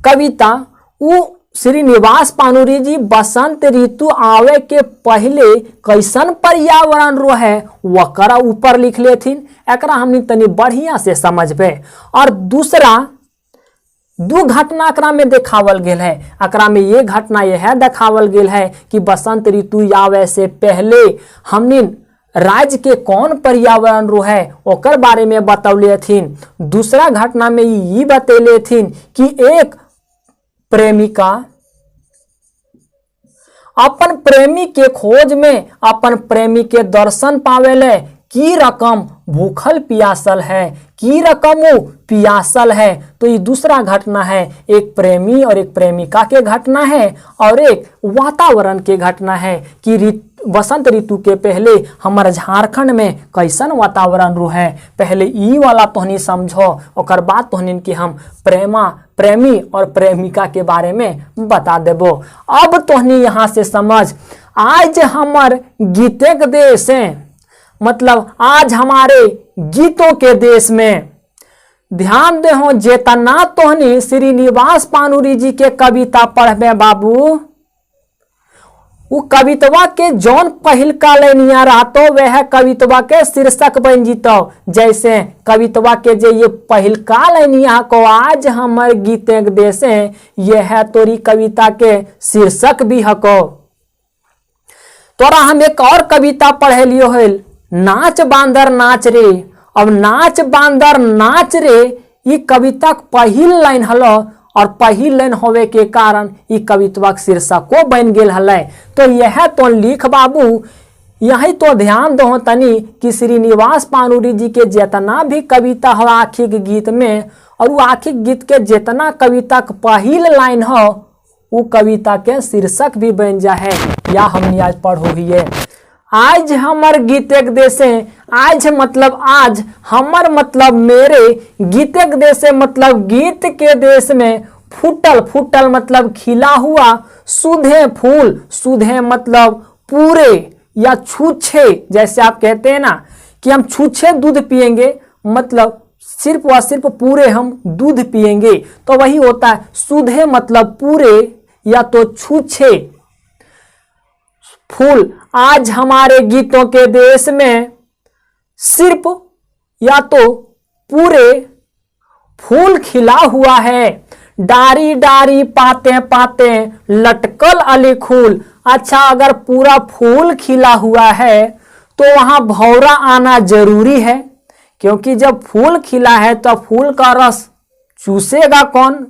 कविता उ श्रीनिवास पानुरी जी बसंत ऋतु आवे के पहले कैसन पर्यावरण रो है वकरा ऊपर लिख लेथिन। एकरा हमनी तनी बढ़िया से समझबे। और दूसरा दो घटना एकरा में देखावल गेल है। एकरा में ये घटना यह देखावल गेल है कि बसंत ऋतु आवे से पहले हमनी राज्य के कौन पर्यावरण रो है ओकर बारे में बतौले थिन। दूसरा घटना में ये बतैले थिन कि एक प्रेमिका अपन प्रेमी के खोज में अपन प्रेमी के दर्शन पावेले की रकम भूखल पियासल है, की रकम वो पियासल है। तो ये दूसरा घटना है, एक प्रेमी और एक प्रेमिका के घटना है और एक वातावरण के घटना है कि बसंत ऋतु के पहले हमारे झारखंड में कैसन वातावरण रो है। पहले ई वाला तोहनी समझो, और बाद तोहनी कि हम प्रेमी और प्रेमिका के बारे में बता देबो। अब तोहनी यहाँ से समझ, आज हमार गीतक देश है, मतलब आज हमारे गीतों के देश में ध्यान दे हो जेतना तोहनी श्रीनिवास पानुरी जी के कविता पढ़बे बाबू, वो कवितवा के जौन पहिल का लाइनिया रहतो वह कवितवा के शीर्षक बन जीतो। जैसे कवितवा के जे ये पहिल का लाइनिया को आज हमर गीत एक देश है, ये है तोरी कविता के शीर्षक भी हको। तोरा हम एक और कविता पढ़े लियो है, नाच बांदर नाच रे। अब नाच बांदर नाच रे ये कविता पहिल लाइन हलो, और पहिल लाइन होवे के कारण ये कविता शीर्षक को बन गेल हलै। तो यह तो लिख बाबू, यही तो ध्यान दो तनी कि श्रीनिवास पानुरी जी के जितना भी कविता हो आखिक गीत में, और वो आखिक गीत के जितना कविता पहिल लाइन हो वो कविता के शीर्षक भी बन जा है। या हमने आज पढ़ो ही है, आज हमर गीत एक देश है। आज मतलब आज, हमर मतलब मेरे, गीत एक देश है मतलब गीत के देश में फूटल, फूटल मतलब खिला हुआ, सुधे फूल, सुधे मतलब पूरे या छूछे। जैसे आप कहते हैं ना कि हम छूछे दूध पिएंगे, मतलब सिर्फ व सिर्फ पूरे हम दूध पिएंगे, तो वही होता है सुधे मतलब पूरे या तो छूछे फूल। आज हमारे गीतों के देश में सिर्फ या तो पूरे फूल खिला हुआ है, डारी डारी पाते पाते लटकल अली फूल। अच्छा, अगर पूरा फूल खिला हुआ है तो वहां भौरा आना जरूरी है, क्योंकि जब फूल खिला है तो फूल का रस चूसेगा कौन,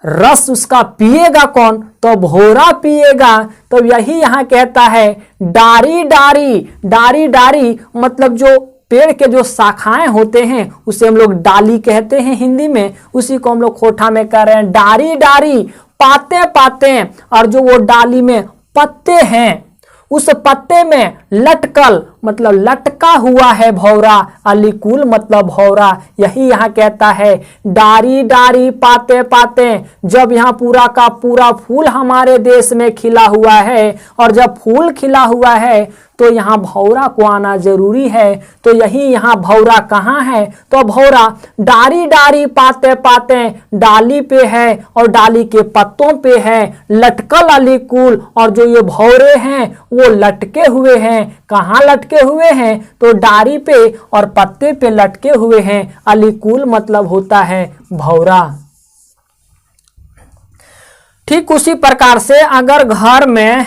रस उसका पिएगा कौन, तो भौरा पिएगा। तो यही यहाँ कहता है डारी डारी, डारी डारी मतलब जो पेड़ के जो शाखाएं होते हैं उसे हम लोग डाली कहते हैं हिंदी में, उसी को हम लोग खोटा में कह रहे हैं डारी डारी, पाते पाते, और जो वो डाली में पत्ते हैं उस पत्ते में लटकल मतलब लटका हुआ है भौरा, अलीकुल मतलब भौरा। यही यहाँ कहता है डारी डारी पाते पाते, जब यहाँ पूरा का पूरा फूल हमारे देश में खिला हुआ है और जब फूल खिला हुआ है तो यहाँ भौरा को आना जरूरी है। तो यही यहाँ भौरा कहाँ है, तो भौरा डारी डारी पाते पाते डाली पे है और डाली के पत्तों पे है, लटकल अलीकुल, और जो ये भौरे हैं वो लटके हुए हैं। कहाँ लटके हुए हैं, तो डारी पे और पत्ते पे लटके हुए हैं। अलीकुल मतलब होता है भौरा। ठीक उसी प्रकार से अगर घर में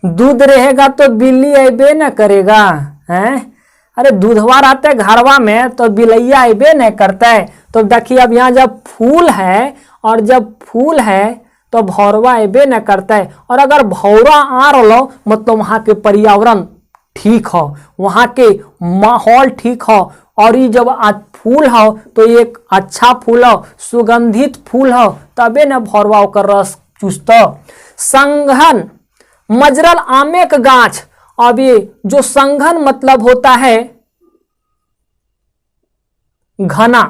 दूध रहेगा तो बिल्ली अबे न करेगा, हैं? अरे दूधवा रहते घरवा में तो बिलैया अबे न करता है। तो देखिए अब यहाँ जब फूल है और जब फूल है तो भौरवा अबे न करता है। और अगर भौरा आ रहा मतलब वहाँ के पर्यावरण ठीक हो, वहाँ के माहौल ठीक हो, और ये जब आज फूल हो तो एक अच्छा फूल हो, सुगंधित फूल हो, तबे न भौरवा ओकर रस चूसता। संघन मजरल आमे का गाछ, अब ये जो संघन मतलब होता है घना,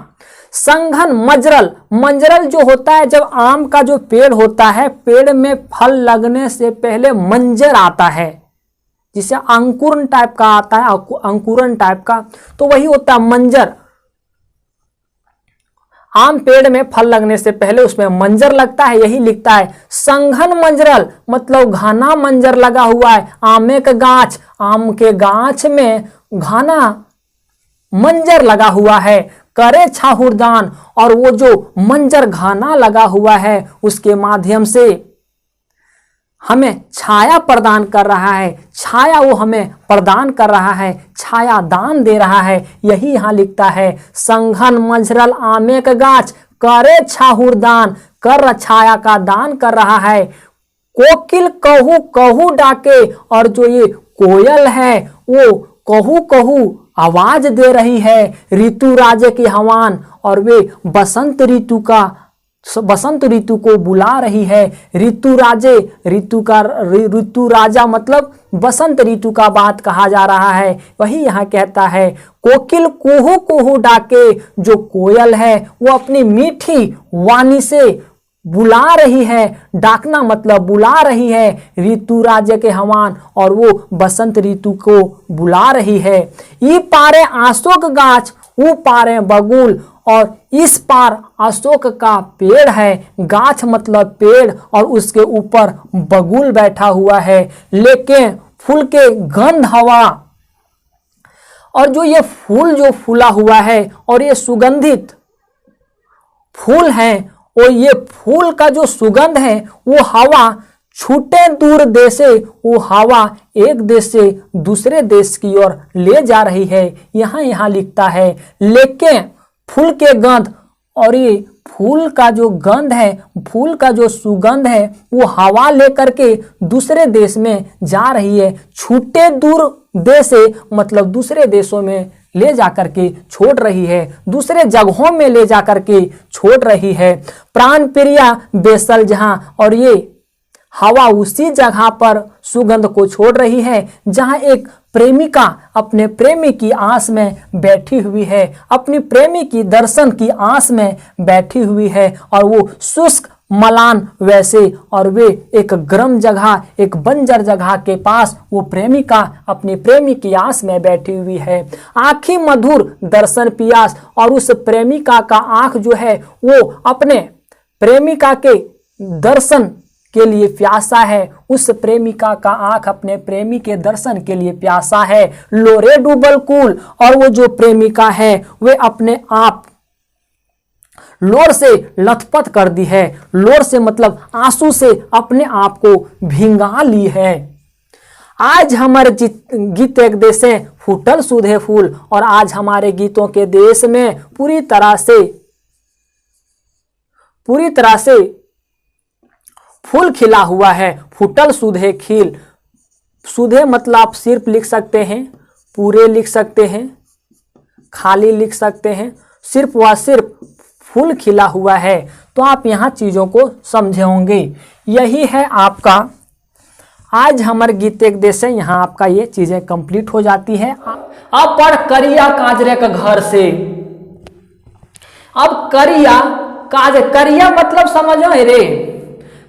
संघन मजरल, मंजरल जो होता है जब आम का जो पेड़ होता है, पेड़ में फल लगने से पहले मंजर आता है, जिसे अंकुरन टाइप का आता है, अंकुरन टाइप का, तो वही होता है मंजर। आम पेड़ में फल लगने से पहले उसमें मंजर लगता है, यही लिखता है संघन मंजरल मतलब घना मंजर लगा हुआ है। आमे का गाछ, आम के गाछ में घना मंजर लगा हुआ है। करे छाहुरदान, और वो जो मंजर घना लगा हुआ है उसके माध्यम से हमें छाया प्रदान कर रहा है, छाया वो हमें प्रदान कर रहा है, छाया दान दे रहा है। यही यहाँ लिखता है संघन मंजरल आमे का गाछ करे छाहुरदान, कर छाया का दान कर रहा है। कोकिल कहू कहू डाके, और जो ये कोयल है वो कहू कहू आवाज दे रही है। ऋतु राजे की हवान, और वे बसंत ऋतु को बुला रही है। ऋतु राजे, ऋतु राजा मतलब बसंत ऋतु का बात कहा जा रहा है। वही यहाँ कहता है कोकिल कुहू कुहू डाके, जो कोयल है वो अपनी मीठी वाणी से बुला रही है। डाकना मतलब बुला रही है ऋतु राज्य के हवान, और वो बसंत ऋतु को बुला रही है। ई पारे अशोक गाछ, ऊ पारे बगुल, और इस पार अशोक का पेड़ है, गाछ मतलब पेड़, और उसके ऊपर बगुल बैठा हुआ है। लेकिन फूल के गंध हवा, और जो ये फूल जो फूला हुआ है और ये सुगंधित फूल है, और ये फूल का जो सुगंध है वो हवा छूटे दूर देश से, वो हवा एक देश से दूसरे देश की ओर ले जा रही है। यहाँ लिखता है लेकिन फूल के गंध, और ये फूल का जो गंध है, फूल का जो सुगंध है वो हवा लेकर के दूसरे देश में जा रही है। छूटे दूर देश से मतलब दूसरे देशों में ले जाकर के छोड़ रही है, दूसरे जगहों में ले जाकर के छोड़ रही है। प्राण प्रिया बेसल जहां, और ये हवा उसी जगह पर सुगंध को छोड़ रही है जहां एक प्रेमिका अपने प्रेमी की आस में बैठी हुई है, अपनी प्रेमी की दर्शन की आस में बैठी हुई है, और वो शुष्क मलान वैसे, और वे एक गर्म जगह, एक बंजर जगह के पास वो प्रेमिका अपनी प्रेमी की आस में बैठी हुई है। आँखी मधुर दर्शन पियास, और उस प्रेमिका का आँख जो है वो अपने प्रेमिका के दर्शन के लिए प्यासा है। उस प्रेमिका का आंख अपने प्रेमी के दर्शन के लिए प्यासा है। लोरे डूबल कुल, और वो जो प्रेमिका है वे अपने आप लोर से लथपथ कर दी है। लोर से मतलब आंसू से अपने आप को भिंगा ली है। आज हमारे गीत एक देश से फूटल सुधे फूल, और आज हमारे गीतों के देश में पूरी तरह से फूल खिला हुआ है। फूटल सुधे खिल, सुधे मतलब आप सिर्फ लिख सकते हैं, पूरे लिख सकते हैं, खाली लिख सकते हैं, सिर्फ व सिर्फ फूल खिला हुआ है। तो आप यहाँ चीज़ों को समझे होंगे। यही है आपका आज हमर गीत एक देश है, यहाँ आपका ये चीजें कंप्लीट हो जाती है। अब पढ़ करिया काजरे का घर से। अब करिया करिया मतलब समझो रे,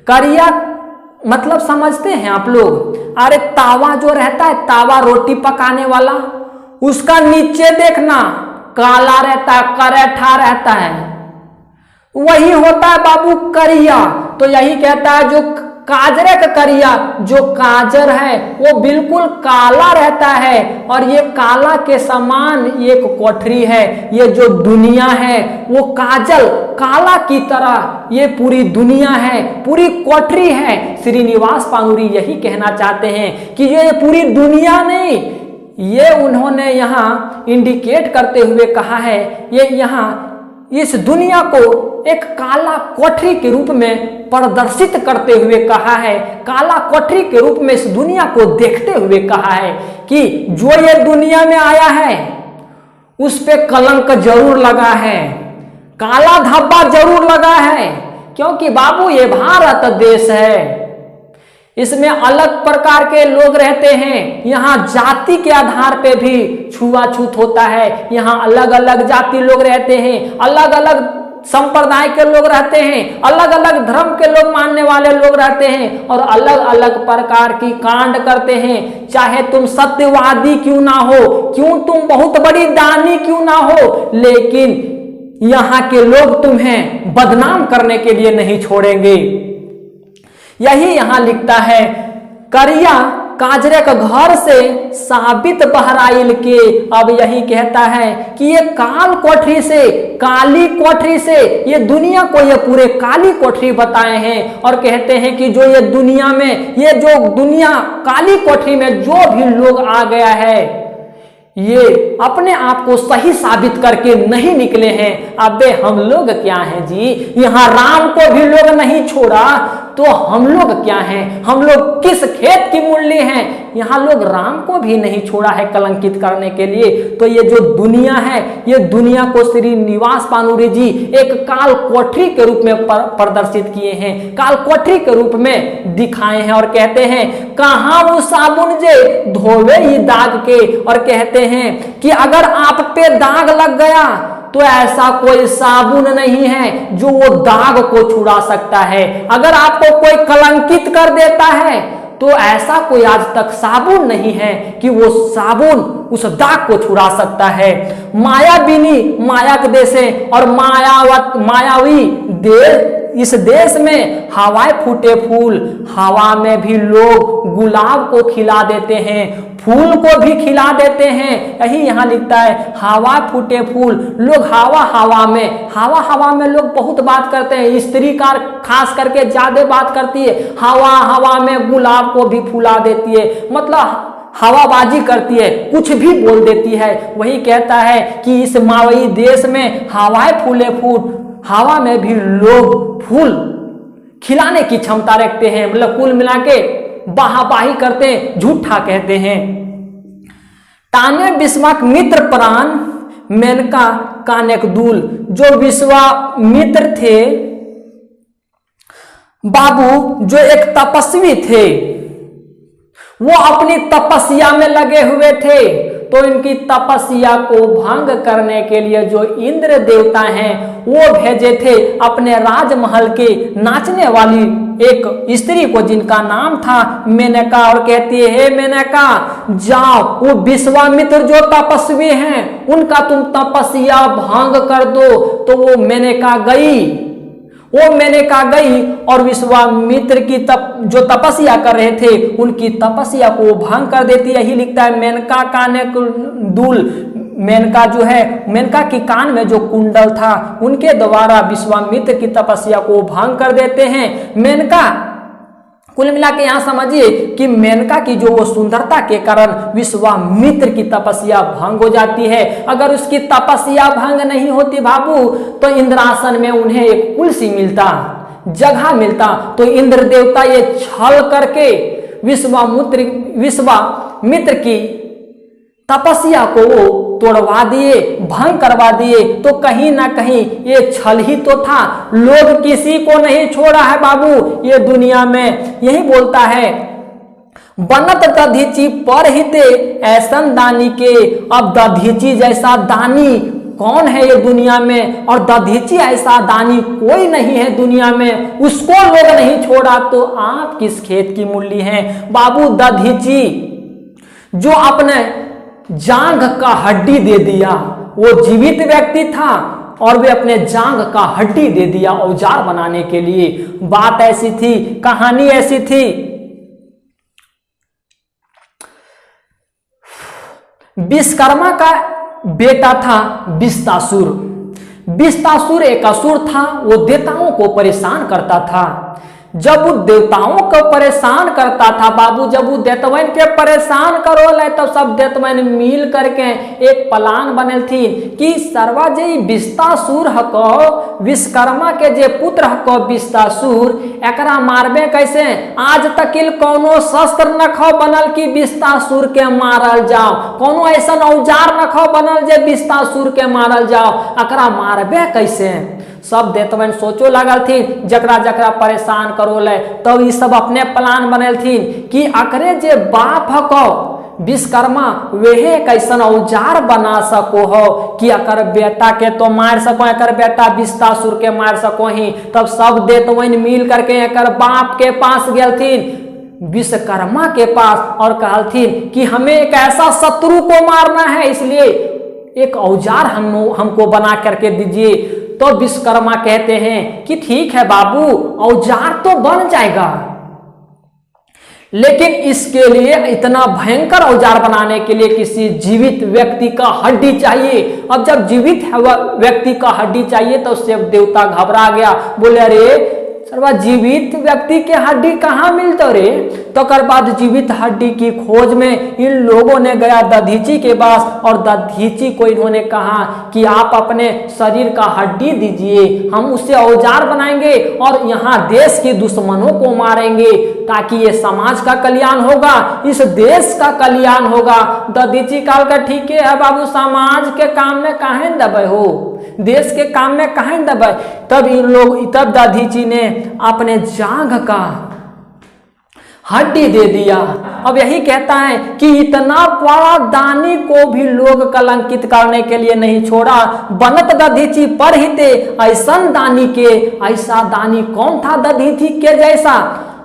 करिया मतलब समझते हैं आप लोग? अरे तावा जो रहता है, तावा रोटी पकाने वाला, उसका नीचे देखना काला रहता है, करेठा रहता है, वही होता है बाबू करिया। तो यही कहता है जो काजरे का करिया, जो काजर है वो बिल्कुल काला रहता है, और ये काला के समान एक कोठरी है। ये जो दुनिया है वो काजल काला की तरह ये पूरी दुनिया है, पूरी कोठरी है। श्रीनिवास पानुरी यही कहना चाहते हैं कि ये पूरी दुनिया नहीं, ये उन्होंने यहाँ इंडिकेट करते हुए कहा है, ये यहाँ इस दुनिया को एक काला कोठरी के रूप में प्रदर्शित करते हुए कहा है, काला कोठरी के रूप में इस दुनिया को देखते हुए कहा है कि जो ये दुनिया में आया है उस पे कलंक जरूर लगा है, काला धब्बा जरूर लगा है, क्योंकि बाबू ये भारत देश है, इसमें अलग प्रकार के लोग रहते हैं। यहाँ जाति के आधार पे भी छुआछूत होता है, यहाँ अलग अलग जाति लोग रहते हैं, अलग अलग संप्रदाय के लोग रहते हैं, अलग अलग धर्म के लोग मानने वाले लोग रहते हैं, और अलग अलग प्रकार की कांड करते हैं। चाहे तुम सत्यवादी क्यों ना हो, क्यों तुम बहुत बड़ी दानी क्यों ना हो, लेकिन यहाँ के लोग तुम्हें बदनाम करने के लिए नहीं छोड़ेंगे। यही यहां लिखता है, करिया काजरे का घर से साबित बहराइल के। अब यही कहता है कि ये काल कोठरी से, काली कोठरी से, ये दुनिया को ये पूरे काली कोठरी बताए हैं, और कहते हैं कि जो ये दुनिया में, ये जो दुनिया काली कोठरी में जो भी लोग आ गया है, ये अपने आप को सही साबित करके नहीं निकले हैं। अबे हम लोग क्या हैं जी, यहाँ राम को भी लोग नहीं छोड़ा, तो हम लोग क्या हैं, हम लोग किस खेत की मूल्य हैं? यहाँ लोग राम को भी नहीं छोड़ा है कलंकित करने के लिए। तो ये जो दुनिया है, ये दुनिया को श्रीनिवास पानुरी जी एक काल कोठरी के रूप में प्रदर्शित किए हैं, काल कोठरी के रूप में दिखाए हैं, और कहते हैं कहाँ वो साबुन जे धोवे ही दाग के, और कहते हैं कि अगर आप पे दाग लग गया तो ऐसा कोई साबुन नहीं है जो वो दाग को छुड़ा सकता है। अगर आपको कोई कलंकित कर देता है तो ऐसा कोई आज तक साबुन नहीं है कि वो साबुन उस दाग को छुड़ा सकता है। मायाविनी माया के देश है, और मायावी देश, इस देश में हवाएं फूटे फूल, हवा में भी लोग गुलाब को खिला देते हैं, फूल को भी खिला देते हैं। यही यहाँ लिखता है, हवा फूटे फूल, लोग हवा में लोग बहुत बात करते हैं, स्त्री का खास करके ज्यादा बात करती है, हवा में गुलाब को भी फुला देती है, मतलब हवाबाजी करती है, कुछ भी बोल देती है। वही कहता है कि इस मायावी देश में हवाएं फूले फूट, हवा में भी लोग फूल खिलाने की क्षमता रखते हैं, मतलब कुल मिला के बाहाबाही करते हैं, झूठा कहते हैं। ताने विश्वामित्र प्राण मेनका कानेक दूल, जो विश्वामित्र थे बाबू, जो एक तपस्वी थे, वो अपनी तपस्या में लगे हुए थे, तो इनकी तपस्या को भंग करने के लिए जो इंद्र देवता हैं वो भेजे थे अपने राजमहल के नाचने वाली एक स्त्री को, जिनका नाम था मेनका, और कहती है, हे मेनका जाओ, वो विश्वामित्र जो तपस्वी हैं उनका तुम तपस्या भंग कर दो। तो वो मेनका गई और विश्वामित्र की जो तपस्या कर रहे थे उनकी तपस्या को भंग कर देती। यही लिखता है, मेनका काने दूल, मेनका जो है, मेनका के कान में जो कुंडल था उनके द्वारा विश्वामित्र की तपस्या को भंग कर देते हैं। मेनका, कुल मिला के यहाँ समझिए कि मेनका की जो वो सुंदरता के कारण विश्वामित्र की तपस्या भंग हो जाती है। अगर उसकी तपस्या भंग नहीं होती बाबू, तो इंद्रासन में उन्हें एक कुर्सी मिलता, जगह मिलता, तो इंद्र देवता ये छल करके विश्वामित्र की तपस्या को वो तोड़वा दिए, भंग करवा दिए। तो कहीं ना कहीं ये छल ही तो था, लोग किसी को नहीं छोड़ा है बाबू ये दुनिया में। यही बोलता है बनत दधीची पर हिते ऐसन दानी के। अब दधीची जैसा दानी कौन है ये दुनिया में, और दधीची ऐसा दानी कोई नहीं है दुनिया में, उसको लोग नहीं छोड़ा तो आप किस खेत की मूली हैं। बाबू दधीची जो अपने जांघ का हड्डी दे दिया, वो जीवित व्यक्ति था और वे अपने जांघ का हड्डी दे दिया औजार बनाने के लिए। बात ऐसी थी, कहानी ऐसी थी। विश्वकर्मा का बेटा था विश्वासुर। विश्वासुर एक असुर था, वो देवताओं को परेशान करता था। जब वो देवताओं को परेशान करता था बाबू, जब वो देवतवन के परेशान करो ले, तो सब देवतवन मिल करके एक प्लान बनल थी कि सर्वा जे विश्वासुर हको, विश्वकर्मा के जे पुत्र हको विश्वासुर, एकरा मारबे कैसे। आज तकिल कोनो शस्त्र न खो बनल कि विश्वासुर के मारल जाओ, कोनो ऐसा औजार न खो बनल जे विश्वासुर के मारल जाओ, एकरा मारबे कैसे। सब देवतवन सोचो लागल थी, जकरा जकरा परेशान करो ले, तब ये सब अपने प्लान बनल थी कि अकरे जे बाप हको विश्वकर्मा वेहे कैसन औजार बना सको हो कि अकर बेटा के तो मार सको, अकर बेटा विश्वासुर के मार सको ही। तब सब देवतवन मिल करके अकर बाप के पास गेलथिन, विश्वकर्मा के पास, और कहलथिन कि हमें एक ऐसा शत्रु को मारना है, इसलिए एक औजार हमको बना करके दीजिए। तो विश्वकर्मा कहते हैं कि ठीक है बाबू, औजार तो बन जाएगा, लेकिन इसके लिए इतना भयंकर औजार बनाने के लिए किसी जीवित व्यक्ति का हड्डी चाहिए। अब जब जीवित व्यक्ति का हड्डी चाहिए तो शिव देवता घबरा गया, बोले अरे सर्वा जीवित व्यक्ति के हड्डी कहाँ मिलते रे। तो कर बाद जीवित हड्डी की खोज में इन लोगों ने गया दधीची के पास, और दधीची को इन्होंने कहा कि आप अपने शरीर का हड्डी दीजिए, हम उससे औजार बनाएंगे और यहाँ देश के दुश्मनों को मारेंगे, ताकि ये समाज का कल्याण होगा, इस देश का कल्याण होगा। दधीची काल का ठीक है बाबू, समाज के काम में काहे दबे हो, देश के काम में काहे दबे। तब दधीची ने अपने जांघ का हड्डी दे दिया। अब यही कहता है कि इतना बड़ा दानी को भी लोग कलंकित करने के लिए नहीं छोड़ा। बनत दधीची पर हिते ऐसन दानी के। ऐसा दानी कौन था दधीची के जैसा,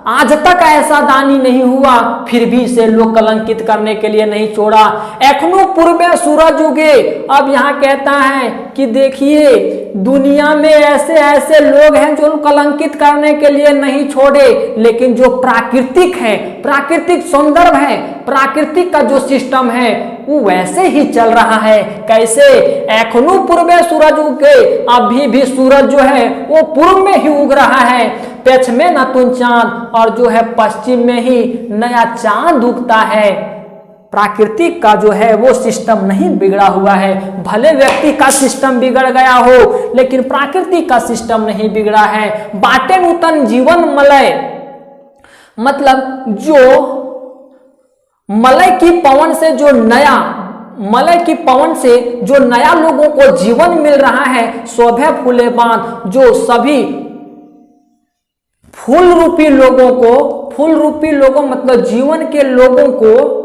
आज तक ऐसा दानी नहीं हुआ, फिर भी इसे लोग कलंकित करने के लिए नहीं छोड़ा। एखनो पूर्वे सूरज उगे। अब यहाँ कहता है कि देखिए दुनिया में ऐसे ऐसे लोग हैं जो कलंकित करने के लिए नहीं छोड़े, लेकिन जो प्राकृतिक है, प्राकृतिक संदर्भ है, प्राकृतिक का जो सिस्टम है वो वैसे ही चल रहा है। कैसे, एखनो पूर्वे सूरज उगे, अभी भी सूरज जो है वो पूर्व में ही उग रहा है, पश्चिम में नतुन चांद, और जो है पश्चिम में ही नया चांद उगता है। प्राकृतिक का जो है वो सिस्टम नहीं बिगड़ा हुआ है। भले व्यक्ति का सिस्टम बिगड़ गया हो, लेकिन प्राकृतिक का सिस्टम नहीं बिगड़ा है। बाटे नूतन जीवन मलय, मतलब जो मलय की पवन से जो नया, मलय की पवन से जो नया लोगों को जीवन मिल रहा है, शोभे फूले बांध, जो सभी फूल रूपी लोगों को, फूल रूपी लोगों मतलब जीवन के लोगों को,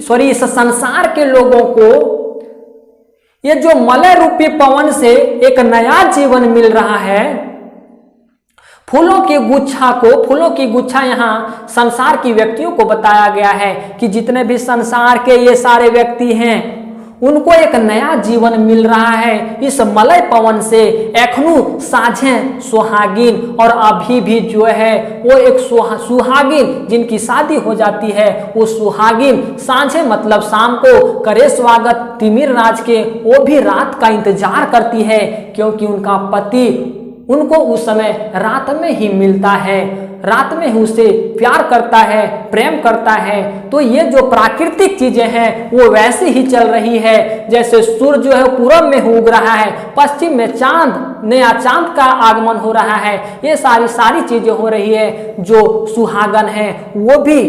सॉरी इस संसार के लोगों को, ये जो मलय रूपी पवन से एक नया जीवन मिल रहा है। फूलों की गुच्छा को, फूलों की गुच्छा यहाँ संसार की व्यक्तियों को बताया गया है कि जितने भी संसार के ये सारे व्यक्ति हैं उनको एक नया जीवन मिल रहा है इस मलय पवन से। एखनु साझें सुहागिन, और अभी भी जो है वो एक सुहागिन जिनकी शादी हो जाती है, वो सुहागिन साझे मतलब शाम को करे स्वागत तिमिर राज के, वो भी रात का इंतजार करती है, क्योंकि उनका पति उनको उस समय रात में ही मिलता है, रात में ही उसे प्यार करता है, प्रेम करता है। तो ये जो प्राकृतिक चीजें हैं वो वैसे ही चल रही है, जैसे सूर्य जो है पूरब में उग रहा है, पश्चिम में चांद, नया चांद का आगमन हो रहा है। ये सारी चीजें हो रही है। जो सुहागन है वो भी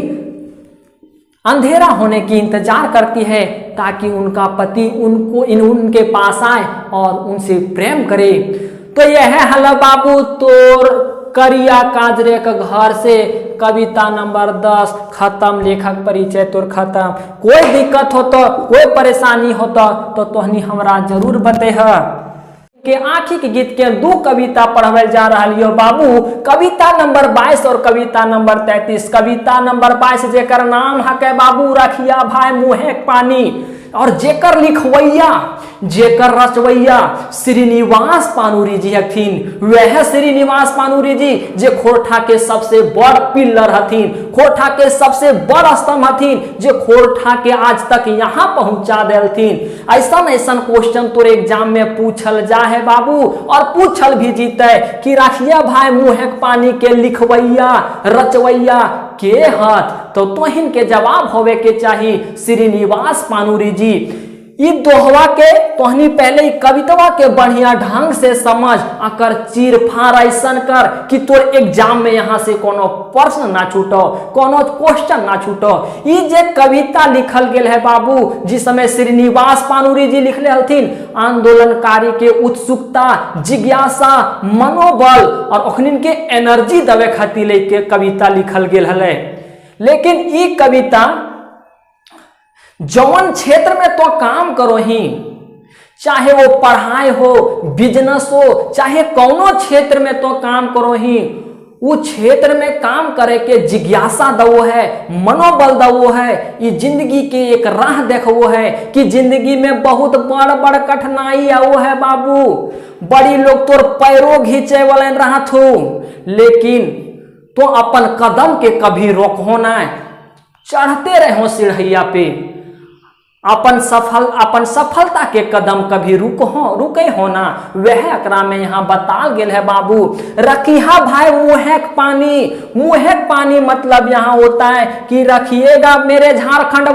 अंधेरा होने की इंतजार करती है, ताकि उनका पति उनके पास आए और उनसे प्रेम करे। तो यह है हल बाबू तोर करिया काजरे का घर से कविता नंबर 10 खत्म। लेखक परिचय तोर खत्म। कोई दिक्कत हो तो, कोई परेशानी हो तो तोहनी हमरा जरूर बतेह के आँखी के गीत के 2 कविता पढ़वे जा रही हो बाबू। कविता नंबर 22 और कविता नंबर 33। कविता नंबर 22 जेकर नाम है बाबू रखिया भाई मुँहे पानी, और जेकर लिखवैया जेकर रचवैया श्रीनिवास पानुरी जी हथिन। वह श्रीनिवास पानुरी जी जे खोरठा के सबसे बड़ पिल्लर हथिन, खोरठा के सबसे बड़ स्तंभ हथिन, जे खोरठा के आज तक यहाँ पहुंचा देलथिन। ऐसा क्वेश्चन तोरे एग्जाम में पूछल जा है बाबू, और पूछल भी जीते कि रखिया भाई मुँह पानी के लिखवैया रचवैया के हथ, तो तोहिन के जवाब होवे के चाहिए श्रीनिवास पानुरी जी। ई दोहवा के तोहनी पहले ही कवितवा के बढ़िया ढंग से समझ अकर चीर फाड़ ऐसन कर कि तोर एग्जाम में यहाँ से कोनो प्रश्न ना छूटो, कोनो क्वेश्चन ना छूटो। ई जे कविता लिखल गेल है बाबू, जिस समय श्रीनिवास पानुरी जी लिखले हथिन, आंदोलनकारी के उत्सुकता, जिज्ञासा, मनोबल और ओखनिन के एनर्जी देवे खातिर लेके कविता लिखल गेल हले। लेकिन ई कविता जौन क्षेत्र में तो काम करो ही, चाहे वो पढ़ाई हो, बिजनेस हो, चाहे कौनो क्षेत्र में तो काम करो ही, वो क्षेत्र में काम करे के जिज्ञासा दवो है, मनोबल दवो है। ये जिंदगी के एक राह देखो है कि जिंदगी में बहुत बड़ बड़ कठिनाई आओ है बाबू। बड़ी लोग तोर पैरों घींचे वाले रहा थो, लेकिन तो अपन कदम के कभी रोको ना, चढ़ते रहो सीढ़िया पे। अपन सफलता के कदम कभी रुके होना, वह अकरा में यहाँ बताल गेल है बाबू। रखिया भाई मुँहेक पानी, मुँहेक पानी मतलब यहाँ होता है कि रखिएगा मेरे झारखंड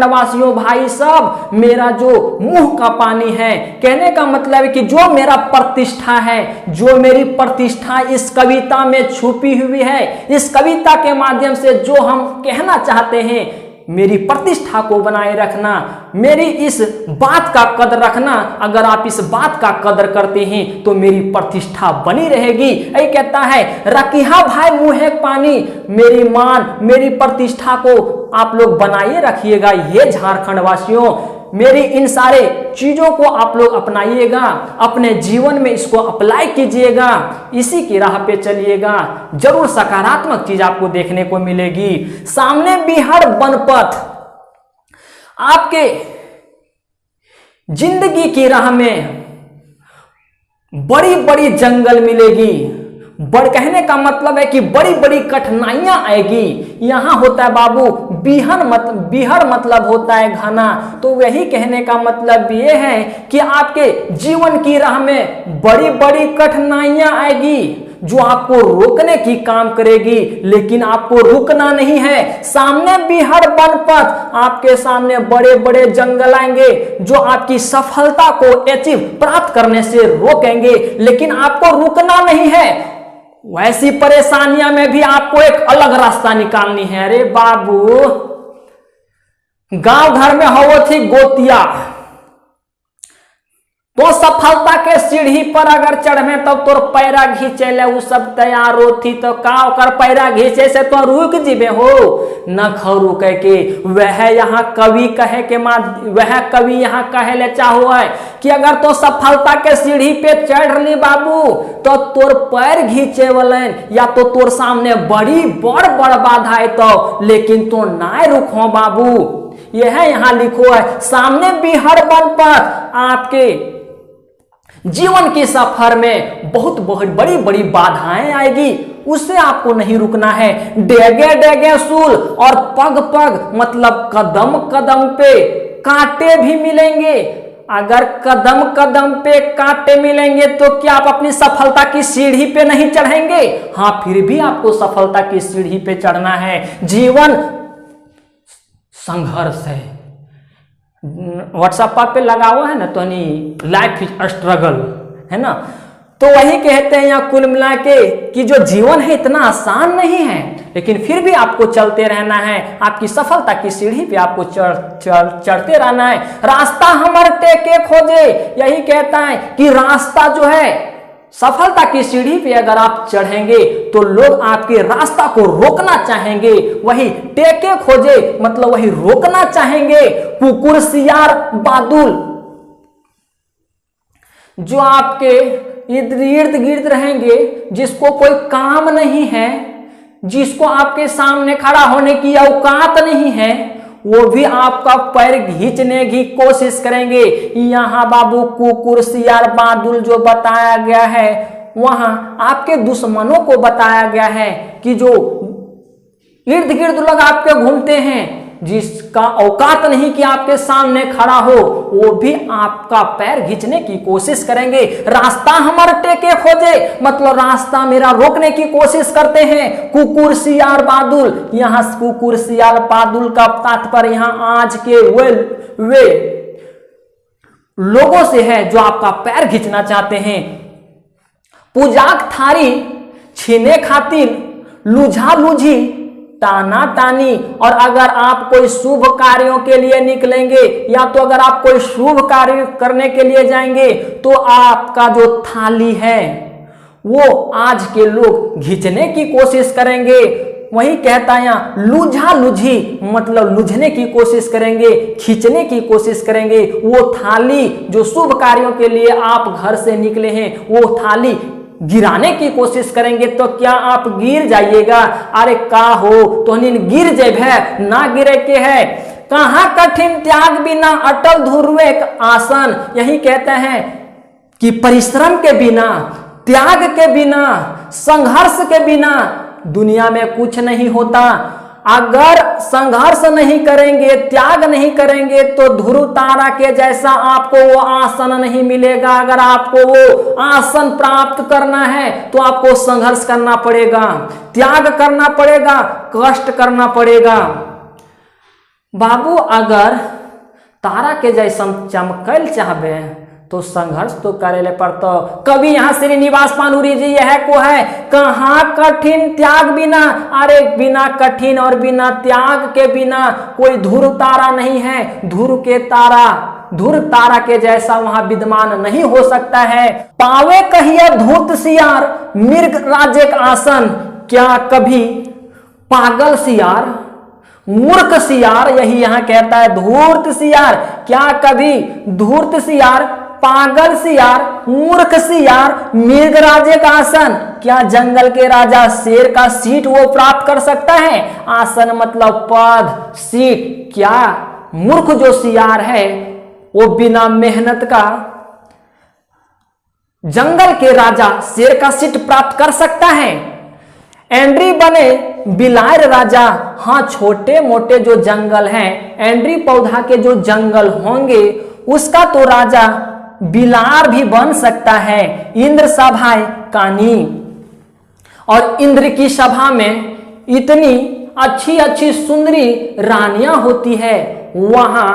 वासियों भाई सब, मेरा जो मुंह का पानी है। कहने का मतलब है कि जो मेरा प्रतिष्ठा है, जो मेरी प्रतिष्ठा इस कविता में छुपी हुई है, इस कविता के माध्यम से जो हम कहना चाहते हैं, मेरी प्रतिष्ठा को बनाए रखना, मेरी इस बात का कदर रखना। अगर आप इस बात का कदर करते हैं तो मेरी प्रतिष्ठा बनी रहेगी। यही कहता है रखिया भाई मुँहे पानी, मेरी मान, मेरी प्रतिष्ठा को आप लोग बनाए रखिएगा। ये झारखंड वासियों, मेरी इन सारे चीजों को आप लोग अपनाइएगा, अपने जीवन में इसको अप्लाई कीजिएगा, इसी की राह पे चलिएगा, जरूर सकारात्मक चीज आपको देखने को मिलेगी। सामने बिहार बनपथ आपके जिंदगी की राह में बड़ी बड़ी जंगल मिलेगी। कहने का मतलब है कि बड़ी बड़ी कठिनाइयां आएगी। यहाँ होता है बाबू बिहर मतलब होता है घना, तो वही कहने का मतलब ये है कि आपके जीवन की राह में बड़ी बड़ी कठिनाइयां आएगी जो आपको रोकने की काम करेगी, लेकिन आपको रुकना नहीं है। सामने बिहार बनपथ, आपके सामने बड़े बड़े जंगल आएंगे जो आपकी सफलता को अचीव प्राप्त करने से रोकेंगे, लेकिन आपको रुकना नहीं है। वैसी परेशानियां में भी आपको एक अलग रास्ता निकालनी है। अरे बाबू, गांव घर में हो थी गोतिया, तो सफलता के सीढ़ी पर अगर चढ़े तब तोर पैरा घींचे ले उ सब तैयार होती, तो का ओकर पैरा घींचे से तो रुक जीबे हो न खरू कह के। वह यहाँ कवि कहे के वह कवि यहाँ कहे ले चाहो है कि अगर तो सफलता के सीढ़ी पे चढ़ ली बाबू, तो तोर पैर घींचे वाले या तो तोर सामने बड़ी बड़ बाधा है, तो लेकिन तो ना रुको बाबू। यह यहाँ लिखो है सामने बिहार बनपथ, आपके जीवन के सफर में बहुत बड़ी बड़ी बाधाएं आएगी, उससे आपको नहीं रुकना है। डेगे डेगे सूल और पग पग मतलब कदम कदम पे कांटे भी मिलेंगे। अगर कदम कदम पे कांटे मिलेंगे तो क्या आप अपनी सफलता की सीढ़ी पे नहीं चढ़ेंगे? हाँ, फिर भी आपको सफलता की सीढ़ी पे चढ़ना है। जीवन संघर्ष है। व्हाट्सएप पे लगा हुआ है ना, तो नहीं लाइफ इज स्ट्रगल है ना, तो वही कहते हैं यहाँ कुल मिला के कि जो जीवन है इतना आसान नहीं है, लेकिन फिर भी आपको चलते रहना है। आपकी सफलता की सीढ़ी पे आपको चढ़ते रहना है। रास्ता हमर टेके खोजे, यही कहता है कि रास्ता जो है सफलता की सीढ़ी पे अगर आप चढ़ेंगे तो लोग आपके रास्ता को रोकना चाहेंगे, वही टेके खोजे मतलब वही रोकना चाहेंगे। कुकुर सियार बादुल जो आपके इर्द गिर्द रहेंगे, जिसको कोई काम नहीं है, जिसको आपके सामने खड़ा होने की औकात नहीं है, वो भी आपका पैर खींचने की कोशिश करेंगे। यहाँ बाबू कुकुर सियार बादुल जो बताया गया है, वहां आपके दुश्मनों को बताया गया है कि जो इर्द गिर्द लोग आपके घूमते हैं, जिसका औकात नहीं कि आपके सामने खड़ा हो, वो भी आपका पैर खींचने की कोशिश करेंगे। रास्ता हमारे टेके खोजे मतलब रास्ता मेरा रोकने की कोशिश करते हैं कुकुर सियार बादुल। यहाँ कुकुर सियार बादुल का तात्पर्य यहाँ आज के वे लोगों से है जो आपका पैर खींचना चाहते हैं। पूजाक थारी छीने खातिर लुझा लुझी ताना तानी। और अगर आप कोई शुभ कार्यों के लिए निकलेंगे या तो अगर आप कोई शुभ कार्य करने के लिए जाएंगे तो आपका जो थाली है वो आज के लोग खींचने की कोशिश करेंगे। वही कहता है यहाँ लुझा लुझी मतलब लुझने की कोशिश करेंगे, खींचने की कोशिश करेंगे। वो थाली जो शुभ कार्यों के लिए आप घर से निकले हैं, वो थाली गिराने की कोशिश करेंगे। तो क्या आप गिर जाइएगा? अरे का हो तो गिर जेब है ना गिरे के है। कहाँ कठिन त्याग बिना अटल ध्रुवे आसन। यही कहते हैं कि परिश्रम के बिना, त्याग के बिना, संघर्ष के बिना दुनिया में कुछ नहीं होता। अगर संघर्ष नहीं करेंगे, त्याग नहीं करेंगे तो ध्रुव तारा के जैसा आपको वो आसन नहीं मिलेगा। अगर आपको वो आसन प्राप्त करना है तो आपको संघर्ष करना पड़ेगा, त्याग करना पड़ेगा, कष्ट करना पड़ेगा। बाबू अगर तारा के जैसा चमकल चाहबे तो संघर्ष तो करेले पड़ता। कभी यहाँ श्रीनिवास पानुरी जी यह को है कहाँ कठिन त्याग बिना। अरे बिना कठिन और बिना त्याग के बिना कोई ध्रुव तारा नहीं है। ध्रुव तारा के जैसा वहां विद्यमान नहीं हो सकता है। पावे कहिए धूर्त सियार मृग राजेक आसन। क्या कभी पागल सियार, मूर्ख सियार, यही यहाँ कहता है धूर्त सियार, क्या कभी धूर्त सियार, पागल सियार, मूर्ख सियार मृगराजे का आसन, क्या जंगल के राजा शेर का सीट वो प्राप्त कर सकता है? आसन मतलब पद, सीट। क्या मूर्ख जो सियार है वो बिना मेहनत का जंगल के राजा शेर का सीट प्राप्त कर सकता है? एंड्री बने बिलायर राजा। हाँ, छोटे मोटे जो जंगल हैं, एंड्री पौधा के जो जंगल होंगे उसका तो राजा बिलार भी बन सकता है। इंद्र सभाएं कानी, और इंद्र की सभा में इतनी अच्छी अच्छी सुंदरी रानियां होती है, वहां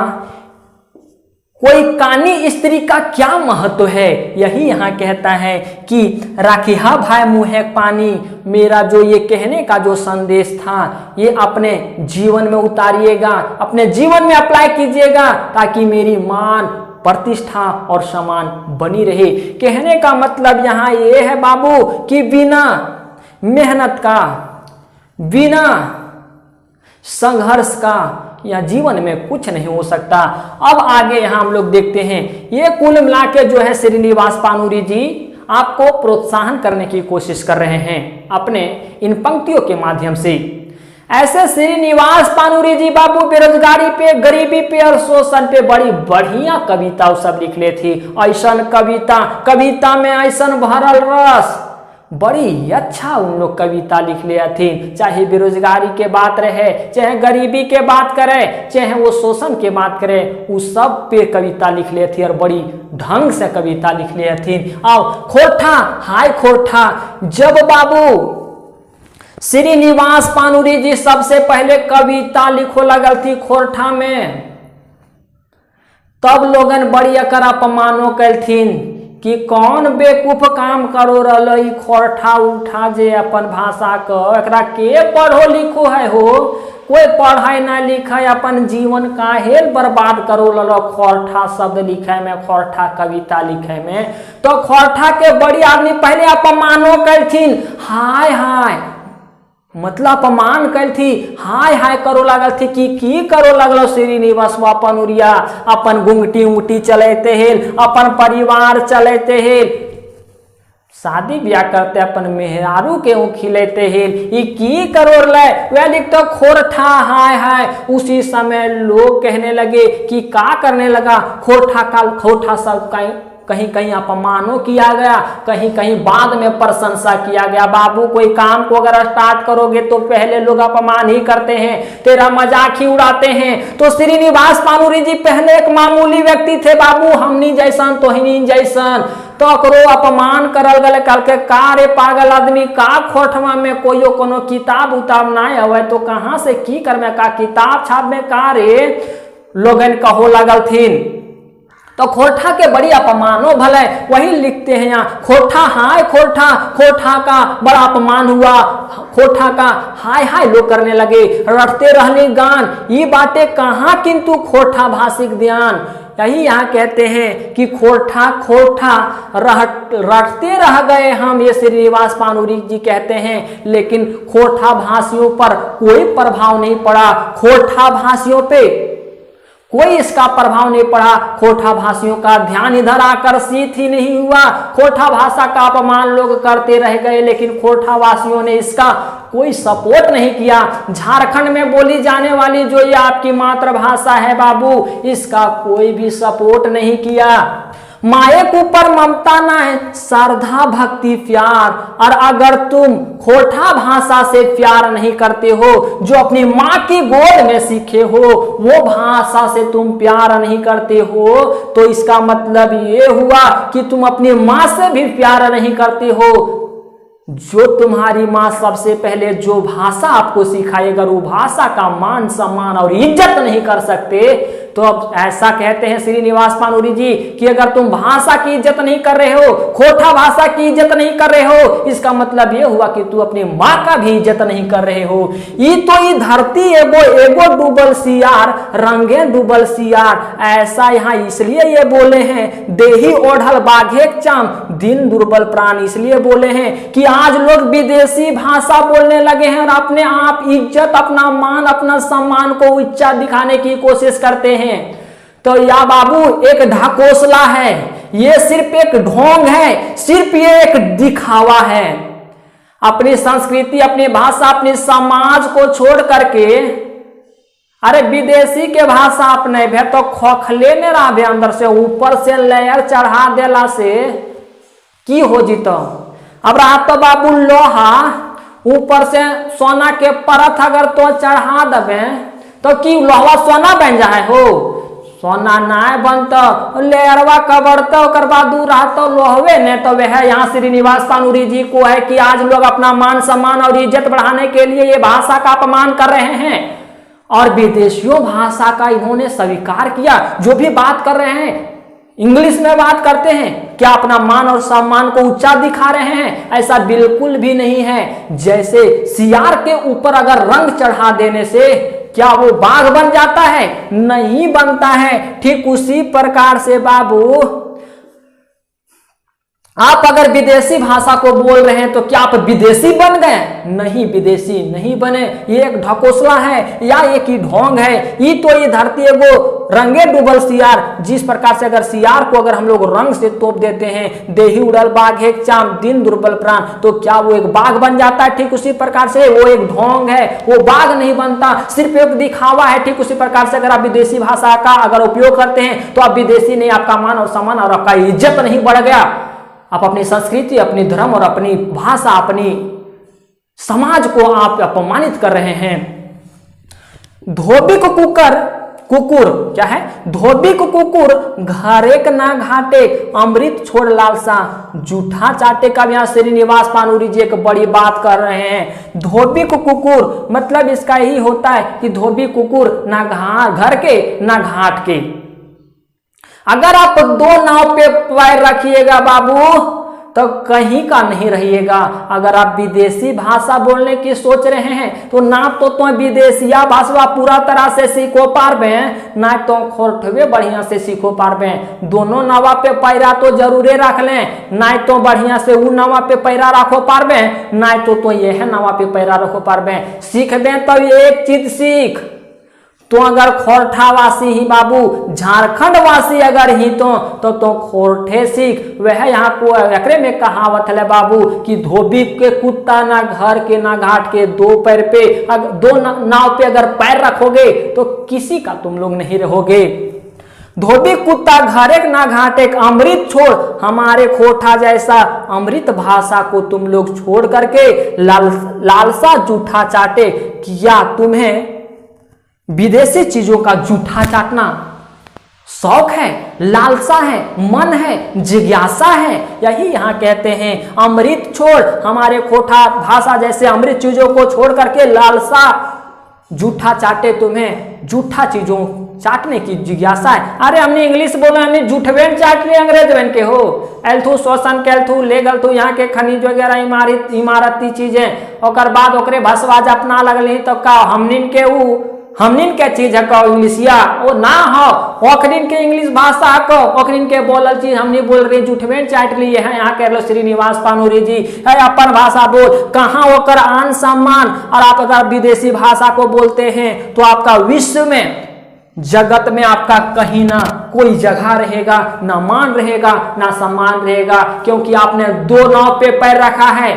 कोई कानी स्त्री का क्या महत्व है? यही यहाँ कहता है कि राखिहा भाई मुहे पानी। मेरा जो ये कहने का जो संदेश था ये अपने जीवन में उतारिएगा, अपने जीवन में अप्लाई कीजिएगा ताकि मेरी मान, प्रतिष्ठा और सम्मान बनी रहे। कहने का मतलब यहाँ ये है बाबू कि बिना मेहनत का, बिना संघर्ष का या जीवन में कुछ नहीं हो सकता। अब आगे यहाँ हम लोग देखते हैं, ये कुल मिला के जो है श्रीनिवास पानुरी जी आपको प्रोत्साहन करने की कोशिश कर रहे हैं अपने इन पंक्तियों के माध्यम से। ऐसे श्रीनिवास पानुरी जी बाबू बेरोजगारी पे, गरीबी पे और शोषण पे बड़ी बढ़िया कविता सब लिख ले थी। ऐसन कविता में ऐसन भरल रस, बड़ी अच्छा उन लोग कविता लिख ले थी। चाहे बेरोजगारी के बात रहे, चाहे गरीबी के बात करे, चाहे वो शोषण के बात करे, उस सब पे कविता लिख ले थी और बड़ी ढंग से कविता लिख ले थी। आओ खोरठा, हाय खोरठा, जब बाबू श्रीनिवास पानुरी जी सबसे पहले कविता लिखो लगल थी खोरठा में, तब लोगन बड़ी अकर अपमानो कैलथिन कि कौन बेकूफ काम करो रही, खोरठा उठा जे अपन भाषा का, एकरा के पढ़ो लिखो है हो। कोई पढ़ाई ना लिखाई अपन जीवन काहे बर्बाद करो ललो खोरठा शब्द लिखे में, खोरठा कविता लिखे में। तो खोरठा के बड़ी आदमी पहले अपमानो करथिन, हाय हाय मतलब अपमान कल थी, हाय हाय करो लागल थी कि की करो लगलो श्रीनिवास अपन उरिया, अपन गुंगटी उंगटी चलेते हैं, अपन परिवार चलेते हैं, शादी ब्याह करते अपन मेहरारू के खिलेते हैं, ये की करो ले वह लिखते खोरठा हाय हाय। उसी समय लोग कहने लगे कि का करने लगा, खोरठा का खोरठा सब कहीं कहीं अपमानों किया गया, कहीं कहीं बाद में प्रशंसा किया गया। बाबू कोई काम को अगर स्टार्ट करोगे तो पहले लोग अपमान ही करते हैं, तेरा मजाक ही उड़ाते हैं। तो श्रीनिवास पानुरी जी पहले एक मामूली व्यक्ति थे बाबू, हमनी जैसन तो ही जैसन, तो करो अपमान करल गले कल के का रे पागल आदमी, का खोटवा में कोई कोनो किताब उताब ना हवे तो कहाँ से की कर में का किताब छाप में का रे लोगन कहो लगल थीन। तो खोरठा के बड़ी अपमानो भले वही लिखते हैं यहाँ, खोरठा हाय खोरठा, खोरठा का बड़ा अपमान हुआ, खोरठा का हाय हाय लोग करने लगे, रटते रहने गान, ये बातें कहाँ किंतु खोरठा भाषिक ध्यान। यही यहाँ कहते हैं कि खोरठा खोरठा रटते रह गए हम, ये श्रीनिवास पानुरी जी कहते हैं, लेकिन खोरठा भाषियों पर कोई प्रभाव नहीं पड़ा, खोरठा भाषियों पे कोई इसका प्रभाव नहीं पड़ा, खोरठा भाषियों का ध्यान इधर आकर्षित ही नहीं हुआ, खोरठा भाषा का अपमान लोग करते रह गए, लेकिन खोरठा वासियों ने इसका कोई सपोर्ट नहीं किया। झारखंड में बोली जाने वाली जो ये आपकी मातृभाषा है बाबू, इसका कोई भी सपोर्ट नहीं किया। माए के ऊपर ममता ना है, श्रद्धा भक्ति प्यार, और अगर तुम खोरठा भाषा से प्यार नहीं करते हो, जो अपनी माँ की गोद में सीखे हो, वो भाषा से तुम प्यार नहीं करते हो, तो इसका मतलब ये हुआ कि तुम अपनी माँ से भी प्यार नहीं करते हो। जो तुम्हारी माँ सबसे पहले जो भाषा आपको सिखाई, अगर वो भाषा का मान सम्मान और इज्जत नहीं कर सकते, तो अब ऐसा कहते हैं श्रीनिवास पानुरी जी कि अगर तुम भाषा की इज्जत नहीं कर रहे हो, खोरठा भाषा की इज्जत नहीं कर रहे हो, इसका मतलब ये हुआ कि तू अपनी माँ का भी इज्जत नहीं कर रहे हो। ये तो ये धरती एगो एगो डूबल सियार, रंगे डूबल सियार, ऐसा यहाँ इसलिए ये बोले हैं, देही ओढ़ल बाघे चाम दिन दुर्बल प्राण, इसलिए बोले हैं कि आज लोग विदेशी भाषा बोलने लगे हैं और अपने आप इज्जत, अपना मान, अपना सम्मान को ऊंचा दिखाने की कोशिश करते हैं। तो या बाबू एक ढकोसला है, ये सिर्फ एक ढोंग है, सिर्फ ये एक दिखावा है। अपनी संस्कृति, अपनी भाषा, अपनी समाज को छोड़ करके अरे विदेशी के भाषा अपने भे तो खोखले ने रहा अंदर से, ऊपर से लेयर चढ़ा देला से की हो जीतो। अब रहा तो बाबू लोहा, ऊपर से सोना के परत अगर तो चढ़ा दबे तो की लोहा सोना बन जाए हो, सोना ना बनता, लेयरवा कबरता ओकर बाद रहता लोहवे ने। तो वह यहाँ श्रीनिवास पानुरी जी को है कि आज लोग अपना मान सम्मान और इज्जत बढ़ाने के लिए ये भाषा का अपमान कर रहे हैं और विदेशियों भाषा का इन्होंने स्वीकार किया। जो भी बात कर रहे हैं इंग्लिश में बात करते हैं, क्या अपना मान और सम्मान को ऊंचा दिखा रहे हैं? ऐसा बिल्कुल भी नहीं है। जैसे सियार के ऊपर अगर रंग चढ़ा देने से क्या वो बाघ बन जाता है? नहीं बनता है। ठीक उसी प्रकार से बाबू आप अगर विदेशी भाषा को बोल रहे हैं तो क्या आप विदेशी बन गए? नहीं, विदेशी नहीं बने। ये एक ढकोसला है या एक ही ढोंग है। ये तो ये धरती है वो रंगे डूबल सियार। जिस प्रकार से अगर सियार को अगर हम लोग रंग से तोप देते हैं, देही उड़ल बाघ एक चाम दिन दुर्बल प्राण, तो क्या वो एक बाघ बन जाता है? ठीक उसी प्रकार से वो एक ढोंग है, वो बाघ नहीं बनता, सिर्फ एक दिखावा है। ठीक उसी प्रकार से अगर आप विदेशी भाषा का अगर उपयोग करते हैं तो आप विदेशी नहीं, आपका मान और सम्मान और आपका इज्जत नहीं बढ़ गया। आप अपनी संस्कृति, अपनी धर्म और अपनी भाषा, अपनी समाज को आप अपमानित कर रहे हैं। धोबी को कुकुर क्या है? धोबी को कुकुर घरे का ना घाटे, अमृत छोड़ लालसा जूठा चाटे का यहाँ श्रीनिवास पानुरी जी एक बड़ी बात कर रहे हैं। धोबी को कुकुर मतलब इसका यही होता है कि धोबी कुकुर ना घर के ना घाट के। अगर आप दो नाव पे पैर रखिएगा बाबू तो कहीं का नहीं रहिएगा। अगर आप विदेशी भाषा बोलने की सोच रहे हैं तो ना तो विदेशिया भाषा पूरा तरह से सीखो पारबे, ना तो खोरठवे बढ़िया से सीखो पारबे। दोनों नावा पे पैरा तो जरूरे रख लें, ना तो बढ़िया से उ नावा पे पैरा रखो पारबे, ना तो ये है नावा पे पैरा रखो पारबे। सीख दें तो एक चीज सीख, तो अगर खोरठा वासी ही बाबू, झारखंड वासी अगर ही तो खोरठे सीख। वह यहाँ को एकरे में कहावत है बाबू कि धोबी के कुत्ता ना घर के ना घाट के, दो पैर पे दो नाव पे अगर पैर रखोगे तो किसी का तुम लोग नहीं रहोगे। धोबी कुत्ता घर एक ना घाट एक, अमृत छोड़ हमारे खोठा जैसा। अमृत भाषा को तुम लोग छोड़ करके लालसा जूठा चाटे। किया तुम्हें विदेशी चीजों का जूठा चाटना शौक है, लालसा है, मन है, जिज्ञासा है, यही यहाँ कहते हैं अमृत छोड़ हमारे खोठा भाषा जैसे अमृत चीजों को छोड़ करके लालसा जूठा चाटे। तुम्हें जूठा चीजों चाटने की जिज्ञासा है। अरे हमने इंग्लिश बोला, हमने जूठवेन चाट लिए अंग्रेज बन के हो। एल्थू शोषण कैल्थू लेगल तू यहाँ के खनिज वगैरह इमारती चीजें और बाद ओकरे भसवाज अपना लगली तो का हमनिन के चीज है कहो इंग्लिशिया वो ना हो। ओखरिन के इंग्लिश भाषा को ओखरिन के बोलल चीज हमने बोल रही जूठवेन चाट लिए हैं। यहाँ कह लो श्रीनिवास पानूरी जी है अपन भाषा बोल, कहाँ होकर आन सम्मान। और आप अगर विदेशी भाषा को बोलते हैं तो आपका विश्व में जगत में आपका कहीं ना कोई जगह रहेगा, ना मान रहेगा ना सम्मान रहेगा, क्योंकि आपने दो नाव पे पैर रखा है।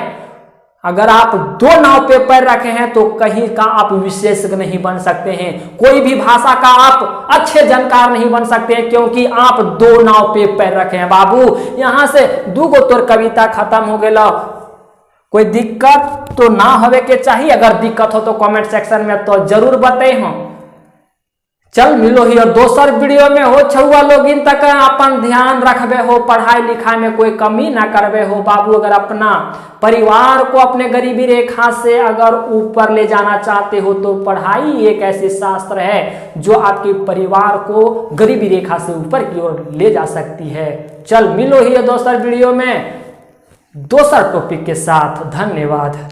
अगर आप दो नाव पे पैर रखे हैं तो कहीं का आप विशेषज्ञ नहीं बन सकते हैं, कोई भी भाषा का आप अच्छे जानकार नहीं बन सकते हैं, क्योंकि आप दो नाव पे पैर रखे हैं बाबू। यहां से दूगो तोर कविता खत्म हो गया। कोई दिक्कत तो ना होवे के चाहिए, अगर दिक्कत हो तो कमेंट सेक्शन में तो जरूर बताए हम। चल मिलो ही और दोसर वीडियो में हो छुआ लोग इन तक अपन ध्यान रखबे हो, पढ़ाई लिखाई में कोई कमी ना करबे हो बाबू। अगर अपना परिवार को अपने गरीबी रेखा से अगर ऊपर ले जाना चाहते हो तो पढ़ाई एक ऐसी शास्त्र है जो आपके परिवार को गरीबी रेखा से ऊपर की ओर ले जा सकती है। चल मिलो ही दोसर वीडियो में दोसर टॉपिक के साथ। धन्यवाद।